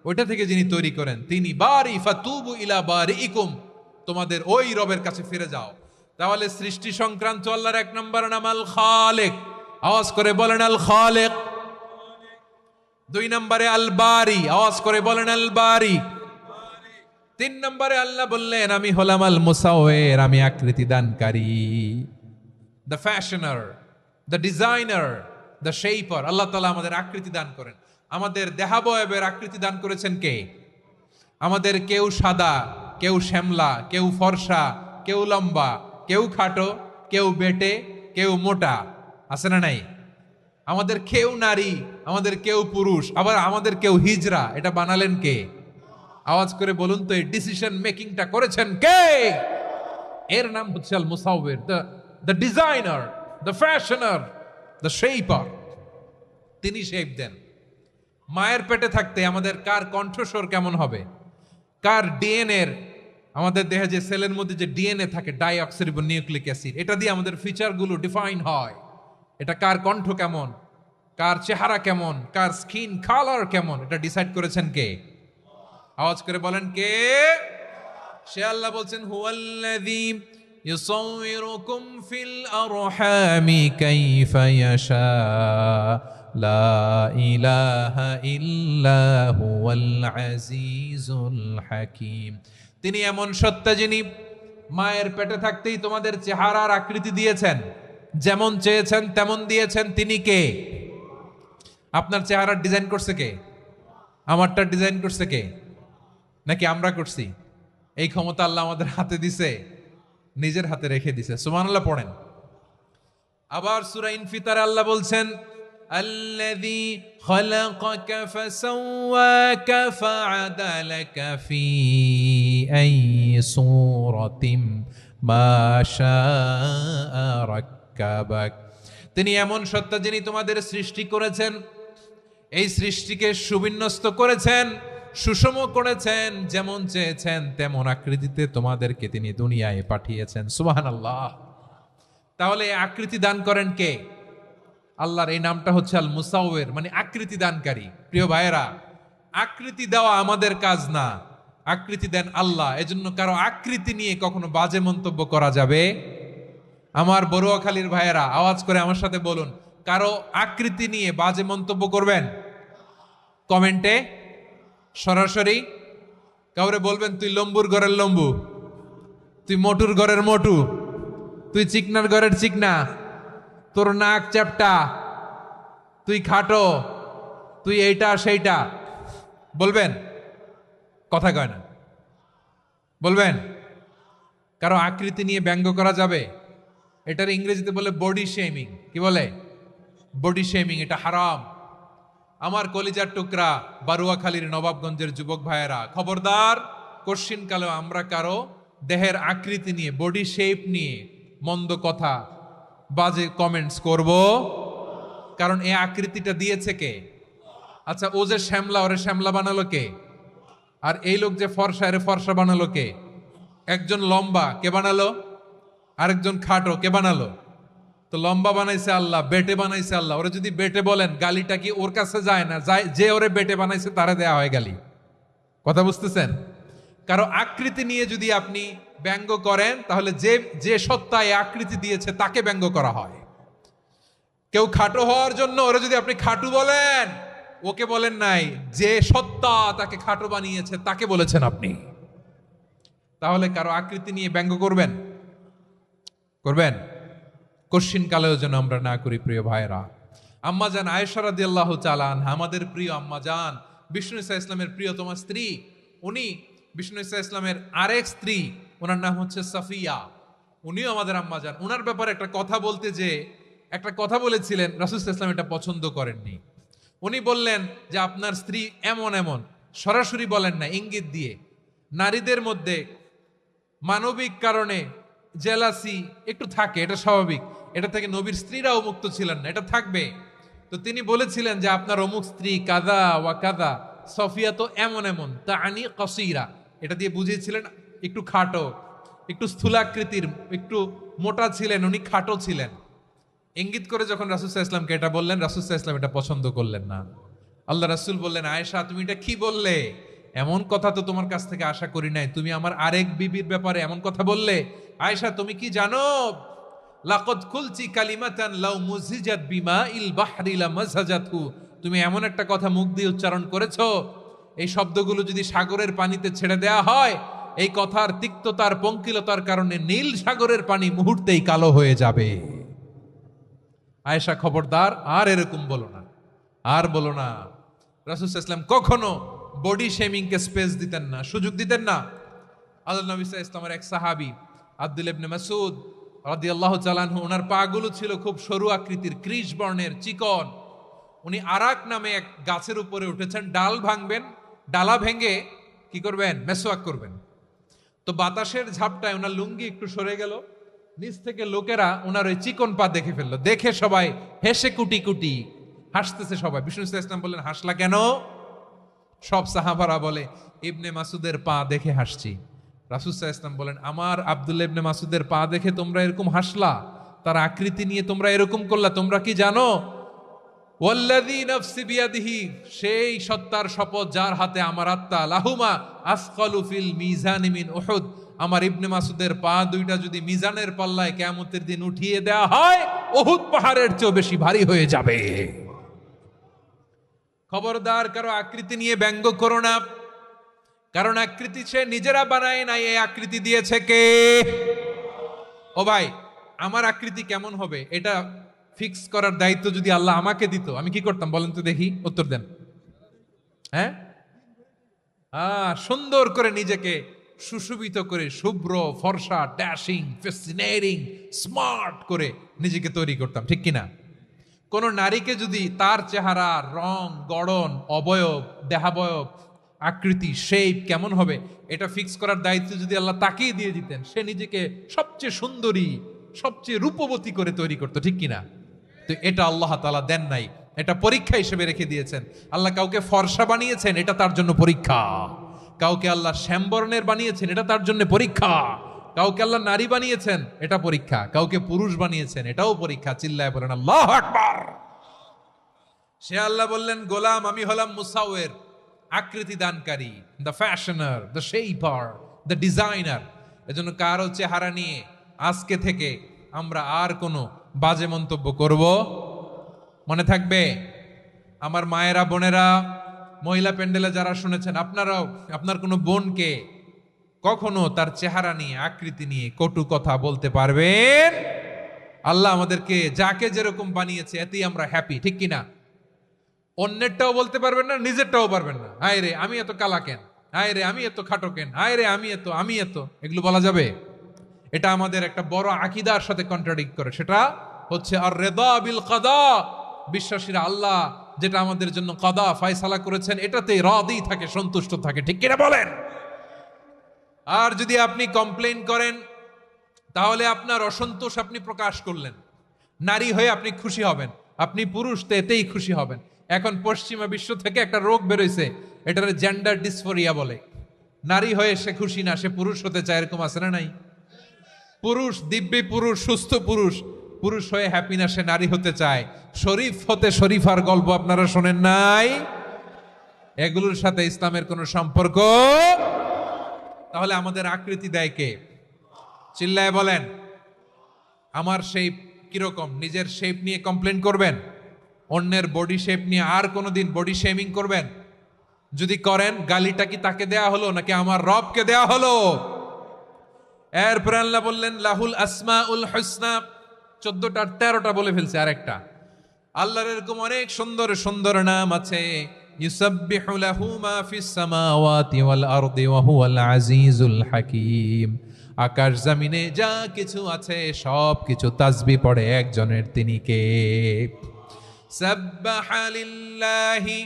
ওইটা থেকে যিনি তৈরি করেন তিনি বারি। ফাতুবু ইলা বারিইকুম, তোমাদের ওই রবের কাছে ফিরে যাও। তাহলে সৃষ্টি সংক্রান্ত আল্লাহর এক নম্বর নাম আল খালিক। আওয়াজ করে বলেন আল খালিক। দুই নম্বরে আল বারি। আওয়াজ করে বলেন আল বারি। তিন নম্বরে আল্লাহ বললেন আমি হলাম আল মুসাওয়ির, আমি আকৃতি দানকারী। The fashioner, the designer, the shaper. Allah তাআলা আমাদের আকৃতি দান করেন। আমাদের দেহাবয়বের আকৃতি দান করেছেন কে? আমাদের কেউ সাদা, কেউ শ্যামলা, কেউ ফর্সা, কেউ লম্বা, কেউ খাটো, কেউ বেটে, কেউ মোটা। আছে না নাই? আমাদের কেউ নারী, আমাদের কেউ পুরুষ, আবার আমাদের কেউ হিজড়া। এটা বানালেন কে? আওয়াজ করে বলুন তো, এই ডিসিশন মেকিংটা করেছেন কে? এর নাম হচ্ছে আল মুসাওয়ির, the designer, the fashioner, the shaper. তিনি শেপ দেন। মায়ের পেটে থাকতে আমাদের কার কণ্ঠস্বর কেমন হবে, কার ডিএনএর, আমাদের দেহে যে সেলের মধ্যে যে ডিএনএ থাকে, ডাইঅক্সিরিবোনিউক্লিক অ্যাসিড, এটা দিয়ে আমাদের ফিচারগুলো ডিফাইন হয়। এটা কার কণ্ঠ কেমন, কার চেহারা কেমন, কার স্কিন কালার কেমন, এটা ডিসাইড করেছেন কে? আওয়াজ করে বলেন কে? সে আল্লাহ বলছেন হুয়াল্লাযী ইউসাউয়িরুকুম ফিল আরহামি কাইফা ইয়াশা লা ইলাহা ইল্লা হুয়াল আজিজুল হাকীম। তিনি এমন সত্তা যিনি মায়ের পেটে থাকতেই তোমাদের চেহারার আকৃতি দিয়েছেন, যেমন চেয়েছেন তেমন দিয়েছেন। তিনি কে? আপনার চেহারার ডিজাইন করছে কে? আমারটা ডিজাইন করছে কে? নাকি আমরা করছি? এই ক্ষমতা আল্লাহ আমাদের হাতে দিছে, নিজের হাতে রেখে দিছে। সুবহানাল্লাহ পড়েন। আবার সূরা ইনফিতারে আল্লাহ বলছেন আল্লাযী খালাকাকা ফাসাওয়াকা ফাআদালাকা ফি আইয়ি সূরাতিম মা শাআ রাক্কাবাক। তিনি এমন সত্তা যিনি তোমাদের সৃষ্টি করেছেন, এই সৃষ্টিকে সুবিন্যস্ত করেছেন, সুষম করেছেন, যেমন চেয়েছেন তেমন আকৃতিতে তোমাদেরকে তিনি দুনিয়ায় পাঠিয়েছেন। সুবহানাল্লাহ। তাহলে আকৃতি দান করেন কে? আল্লাহর এই নামটা হচ্ছে আল মুসাওয়ির, মানে আকৃতি দানকারী। প্রিয় ভাইয়েরা, আকৃতি দেওয়া আমাদের কাজ না, আকৃতি দেন আল্লাহ। এজন্য কারো আকৃতি নিয়ে কখনো বাজে মন্তব্য করা যাবে? আমার বড়ুয়াখালীর ভাইয়েরা আওয়াজ করে আমার সাথে বলুন, কারো আকৃতি নিয়ে বাজে মন্তব্য করবেন? কমেন্টে সরাসরি কাউরে বলবেন তুই লম্বুর ঘরের লম্বু, তুই মোটুর ঘরের মোটু, তুই চিকনার ঘরের চিকনা, তোর নাক চ্যাপটা, তুই খাটো, তুই এইটা সেইটা বলবেন? কথা কয় না, বলবেন? কারো আকৃতি নিয়ে ব্যঙ্গ করা যাবে? এটার ইংরেজিতে বলে বডি শেমিং। কি বলে? Body shaming. এটা হারাম। আমার কলিজার টুকরা বারুয়াখালীর নবাবগঞ্জের যুবক ভাইয়েরা, খবরদার, কশ্চিনকালেও আমরা কারো দেহের আকৃতি নিয়ে, বডি শেপ নিয়ে মন্দ কথা, বাজে কমেন্টস করব। কারণ এই আকৃতিটা দিয়েছে কে? আচ্ছা, ও যে শ্যামলা, ওরে শ্যামলা বানালো কে? আর এই লোক যে ফর্সা, এরে ফর্সা বানালো কে? একজন লম্বা, কে বানালো? আরেকজন খাটো, কে বানালো? তো লম্বা বানাইছে আল্লাহ, বেটে বানাইছে আল্লাহ। ওরে যদি বেটে বলেন, গালিটা কি ওর কাছে যায় না? যায়। যে ওরে বেটে বানাইছে তারে দেয়া হয় গালি। কথা বুঝতেছেন? কারো আকৃতি নিয়ে যদি আপনি ব্যঙ্গ করেন, তাহলে যে যে সত্তা এই আকৃতি দিয়েছে তাকে ব্যঙ্গ করা হয়। কেউ খাটো হওয়ার জন্য ওরে যদি আপনি খাটু বলেন, ওকে বলেন নাই, যে সত্তা তাকে খাটো বানিয়েছে তাকে বলেছেন আপনি। তাহলে কারো আকৃতি নিয়ে ব্যঙ্গ করবেন? করবেন? কশ্চিন কালেও যেন আমরা না করি প্রিয় ভাইরা। আম্মাজান আয়েশা রাদিয়াল্লাহু তাআলা আনহা, আমাদের প্রিয় আম্মাজান, বিষ্ণু ইসা ইসলামের প্রিয়তমা স্ত্রী। উনি বিষ্ণু ইসা ইসলামের আরেক স্ত্রী, ওনার নাম হচ্ছে সাফিয়া। উনিও আমাদের আম্মাজান। ওনার ব্যাপারে একটা কথা বলতে যে একটা কথা বলেছিলেন, রাসূল সাল্লাল্লাহু আলাইহি ওয়াসাল্লাম এটা পছন্দ করেননি। উনি বললেন যে আপনার স্ত্রী এমন এমন, সরাসরি বলেন না, ইঙ্গিত দিয়ে। নারীদের মধ্যে মানবিক কারণে জেলাসি একটু থাকে, এটা স্বাভাবিক। এটা থেকে নবীর স্ত্রীরাও মুক্ত ছিলেন না, এটা থাকবে। তো তিনি বলেছিলেন যে আপনার অমুক স্ত্রী কাদা ওয়া কাদা, সফিয়া তো এমন এমন, তা আনি কসিরা, এটা দিয়ে বুঝিয়েছিলেন একটু খাটো, একটু স্থূলাকৃতির, একটু মোটা ছিলেন, উনি খাটো ছিলেন। ইঙ্গিত করে যখন রাসূল সাল্লাল্লাহু আলাইহি ওয়াসাল্লামকে এটা বললেন, রাসূল সাল্লাল্লাহু আলাইহি ওয়াসাল্লাম এটা পছন্দ করলেন না। আল্লাহ রাসূল বললেন, আয়েশা তুমি এটা কি বললে? এমন কথা তো তোমার কাছ থেকে আশা করি নাই। তুমি আমার আরেক বিবির ব্যাপারে এমন কথা বললে। আয়েশা, তুমি কি জানো, লাকাদ কুলতি কালিমাতান লাউ মুজিজাত বিমাইল বাহরি লামাজাজাতহু, তুমি এমন একটা কথা মুখ দিয়ে উচ্চারণ করেছো, এই শব্দগুলো যদি সাগরের পানিতে ছেড়ে দেয়া হয়, এই কথার তিক্ততার, পঙ্কিলতার কারণে নীল সাগরের পানি মুহূর্তেই কালো হয়ে যাবে। আয়েশা, খবরদার, আর এরকম বলো না, আর বলো না। রাসূল সাল্লাল্লাহু আলাইহি ওয়াসাল্লাম কখনো বডি শেমিং কে স্পেস দিতেন না, সুযোগ দিতেন না। আল্লাহ নবী সাল্লাল্লাহু আলাইহি ওয়াসাল্লামের এক সাহাবী আব্দুল্লাহ ইবনে মাসউদ রাদিয়াল্লাহু তাআলা আনহু, ওনার পাগুলো ছিল খুব সরু আকৃতির, কৃশ বর্ণের, চিকন। উনি আরাক নামে এক গাছের উপরে উঠেছেন, ডাল ভাঙবেন, ডালা ভেঙে কি করবেন? মেসওয়াক করবেন। তো বাতাসের ঝাপটায় ওনার লুঙ্গি একটু সরে গেল, নিচ থেকে লোকেরা ওনার ওই চিকন পা দেখে ফেললো। দেখে সবাই হেসে কুটি কুটি হাসতেছে সবাই। বিষ্ণু সাল্লাল্লাহু আলাইহি ওয়াসাল্লাম বললেন, হাসলা কেন? সব সাহাবারা বলে, ইবনে মাসুদের পা দেখে হাসছি। রাসূল সাল্লাল্লাহু আলাইহি ওয়াসাল্লাম বলেন, আমার আব্দুল্লাহ ইবনে মাসুদের পা দেখে তোমরা এরকম হাসলা, তার আকৃতি নিয়ে তোমরা এরকম করলা, তোমরা কি জানো? ওয়াল্লাযী নাফসি বিয়াদিহি, সেই সত্তার শপথ যার হাতে আমার আত্মা, লাহুমা আসকালু ফিল মিজানি মিন উহুদ, আমার ইবনে মাসুদের পা দুইটা যদি মিজানের পাল্লায় কিয়ামতের দিন উঠিয়ে দেওয়া হয়, উহুদ পাহাড়ের চেয়ে বেশি ভারী হয়ে যাবে। খবরদার, কারো আকৃতি নিয়ে ব্যঙ্গ করো না। কারণ আকৃতি সে নিজেরা বানায় নাই, এই আকৃতি দিয়েছে কে? ও ভাই, আমার আকৃতি কেমন হবে এটা ফিক্স করার দায়িত্ব যদি আল্লাহ আমাকে দিত, আমি কি করতাম বলেন তো দেখি, উত্তর দেন। হ্যাঁ, সুন্দর করে নিজেকে সুশোভিত করে, শুভ্র, ফর্সা, ড্যাশিং, ফ্যাসিনেটিং, স্মার্ট করে নিজেকে তৈরি করতাম, ঠিক কিনা? কোন নারীকে যদি তার চেহারা, রং, গড়ন, অবয়ব, দেহাবয়ব, আকৃতি, শেপ কেমন হবে এটা ফিক্স করার দায়িত্ব যদি আল্লাহ তাকেই দিয়ে দিতেন, সে নিজেকে সবচেয়ে সুন্দরী, সবচেয়ে রূপবতী করে তৈরি করতো, ঠিক কিনা? তো এটা আল্লাহ তাআলা দেন নাই, এটা পরীক্ষা হিসেবে রেখে দিয়েছেন। আল্লাহ কাউকে ফর্সা বানিয়েছেন, এটা তার জন্য পরীক্ষা। কাউকে আল্লাহ শ্যামবর্ণের বানিয়েছেন, এটা তার জন্য পরীক্ষা। কাউকে আল্লাহ নারী বানিয়েছেন, এটা পরীক্ষা। কাউকে পুরুষ বানিয়েছেন, এটাও পরীক্ষা। চিল্লায় বলেন আল্লাহু আকবার। সে আল্লাহ বললেন, গোলাম, আমি হলাম মুসাওয়ের, আকৃতি দানকারী, the fashioner, the shaper, the designer. এজন্য কারো চেহারা নিয়ে আজকে থেকে আমরা আর কোনো বাজে মন্তব্য করব মনে থাকবে। আমার মায়েরা, বোনেরা, মহিলা প্যান্ডেলে যারা শুনেছেন, আপনারাও আপনার কোনো বোনকে কখনো তার চেহারা নিয়ে, আকৃতি নিয়ে কটু কথা বলতে পারবেন আল্লাহ আমাদেরকে যাকে যেরকম বানিয়েছে এতেই আমরা হ্যাপি, ঠিক কিনা? অন্যেরটাও বলতে পারবেন না, নিজেরটাও পারবেন না। হায় রে আমি এত কালা কেন, হায় রে আমি এত খাটো কেন, হায় রে আমি এত, এগুলো বলা যাবে? এটা আমাদের একটা বড় আকীদার সাথে কন্ট্রাডিক্ট করে। সেটা হচ্ছে আর রিদা বিল কাদা, বিশ্বাসীরা আল্লাহ যেটা আমাদের জন্য কাদা ফয়সালা করেছেন এটাতে রাদি থাকে, সন্তুষ্ট থাকে, ঠিক কিনা বলেন? আর যদি আপনি কমপ্লেইন করেন তাহলে আপনার অসন্তোষ আপনি প্রকাশ করলেন। নারী হয়ে আপনি খুশি হবেন, আপনি পুরুষ তো এতেই খুশি হবেন। এখন পশ্চিমা বিশ্ব থেকে একটা রোগ বেরোইছে, এটার জেন্ডার ডিসফোরিয়া বলে। নারী হয়ে সে খুশি না, সে পুরুষ হতে চায়, এরকম আছে না নাই? পুরুষ, দিব্যি পুরুষ, সুস্থ পুরুষ, পুরুষ হয়ে হ্যাপি না, সে নারী হতে চায়। শরীফ হতে শরীফার গল্প আপনারা শোনেন নাই? এগুলোর সাথে ইসলামের কোনো সম্পর্ক? তাহলে আমাদের আকৃতি দেয় কে? চিল্লায় বলেন। আমার শেপ কিরকম, নিজের শেপ নিয়ে কমপ্লেন করবেন? অন্যের বডি শেপ নিয়ে আর কোনোদিন বডি শেমিং করবেন? যদি করেন, গালিটা কি তাকে দেয়া হলো নাকি আমার রবকে দেয়া হলো? এরপর আল্লাহ বললেন লাহুল আসমাউল হুসনা, 14টা 13টা বলে ফেলছে আরেকটা। আল্লাহর এরকম অনেক সুন্দর সুন্দর নাম আছে। ইউসাব্বিহু লাহু মা ফিস সামাওয়াতি ওয়াল আরদি ওয়া হুয়াল আজিজুল হাকীম। আকাশ জমিনে যা কিছু আছে সব কিছু তাসবিহ পড়ে একজনের, তিনি কে? সাব্বাহা লিল্লাহি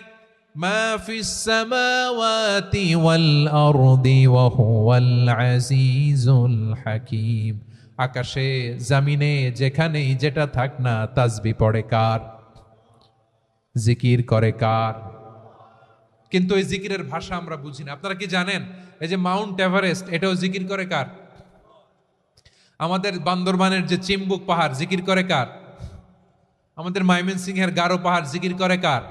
মা ফিস সামাওয়াতি ওয়াল আরদি ওয়া হুয়াল আজিজুল হাকীম। আকাশে জমিনে যেখানেই যেটা থাক না, তাসবিহ পড়ে কার? জিকির করে কার? কিন্তু এই জিকিরের ভাষা আমরা বুঝি না। আপনারা কি জানেন এই যে মাউন্ট এভারেস্ট, এটাও জিকির করে কার? আমাদের বান্দরবানের যে চিম্বুক পাহাড় জিকির করে কার? আমাদের ময়মনসিংহের গারো পাহাড় জিকির করে কার?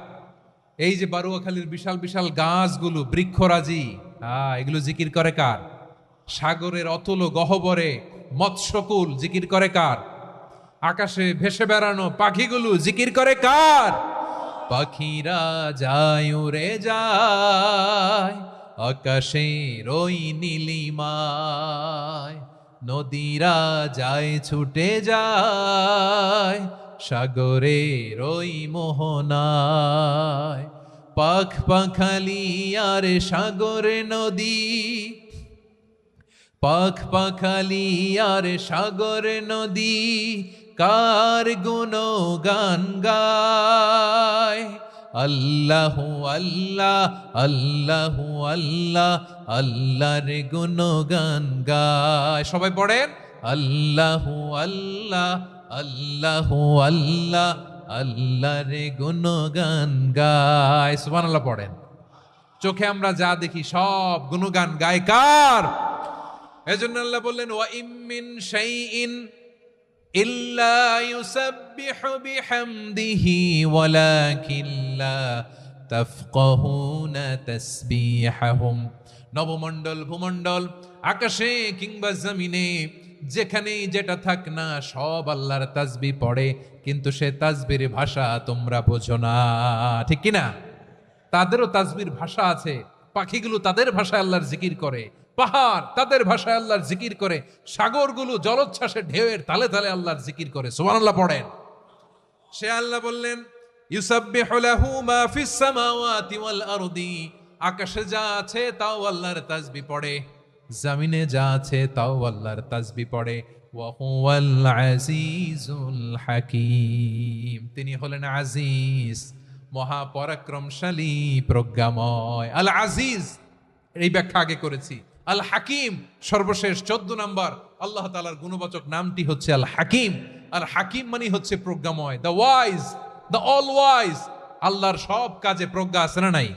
এই যে বারুয়াখালীর বিশাল বিশাল গাছগুলো, বৃক্ষরাজি, এগুলো জিকির করে কার? সাগরের অতল গহ্বরে মৎস্যকুল জিকির করে কার? আকাশে ভেসে বেড়ানো পাখিগুলো জিকির করে কার? পাখিরা যায় উড়ে যায় আকাশের ওই নীলিমায়, নদীরা যায় ছুটে যায় সাগরের ওই মোহনায়। পাখ পাখালি আর সাগরে নদী, পাখ পাখালি আর সাগরে নদী, কার গুণগান গায়? আল্লাহু আল্লাহ আল্লাহু আল্লাহ, আল্লাহর গুণগান গায়। সবাই পড়েন আল্লাহু আল্লাহ আল্লাহু আল্লাহ, আল্লাহর গুণগান গায়। সুবহানাল্লাহ পড়েন। চোখে আমরা যা দেখি সব গুণগান গায় কার? এজন্য আল্লাহ বললেন ওয়া ইম মিন শাইইন ইল্লা ইউসাব্বিহু বিহামদিহি ওয়ালাকিন লা তাফকাহুনা তাসবিহাহুম। নবমণ্ডল, ভূমণ্ডল, আকাশে কিংবা জমিনে যেখানেই যেটা থাক না সব আল্লাহর তাসবিহ পড়ে, কিন্তু সে তাসবির ভাষা তোমরা বোঝো না, ঠিক কিনা? তাদেরও তাসবির ভাষা আছে। পাখিগুলো তাদের ভাষায় আল্লাহর জিকির করে, পাহাড় তাদের ভাষায় আল্লাহর জিকির করে, সাগরগুলো জলোচ্ছ্বাসে ঢেউয়ের তালে তালে আল্লাহর জিকির করে। সুবহানাল্লাহ পড়েন। সে আল্লাহ বললেন ইউসাব্বিহু লাহু মা ফিস সামাওয়াতি ওয়াল আরদি, আকাশে যা আছে তাও আল্লাহর তাসবিহ পড়ে, জমিনে যা আছে তাও আল্লাহর তাসবিহ পড়ে। ওয়া হুয়াল আজিজুল হাকীম, তিনি হলেন আজিজ, মহাপরাক্রমশালী, প্রজ্ঞাময়। আল আজিজ এই ব্যাখ্যা আগে করেছি। আল হাকিম সর্বশেষ 14 নম্বর আল্লাহ তাআলার গুণবাচক নামটি হচ্ছে আল হাকিম। আর হাকিম মানে হচ্ছে প্রজ্ঞাময়, the wise, the all wise. আল্লাহর সব কাজে প্রজ্ঞা আছে না নাই?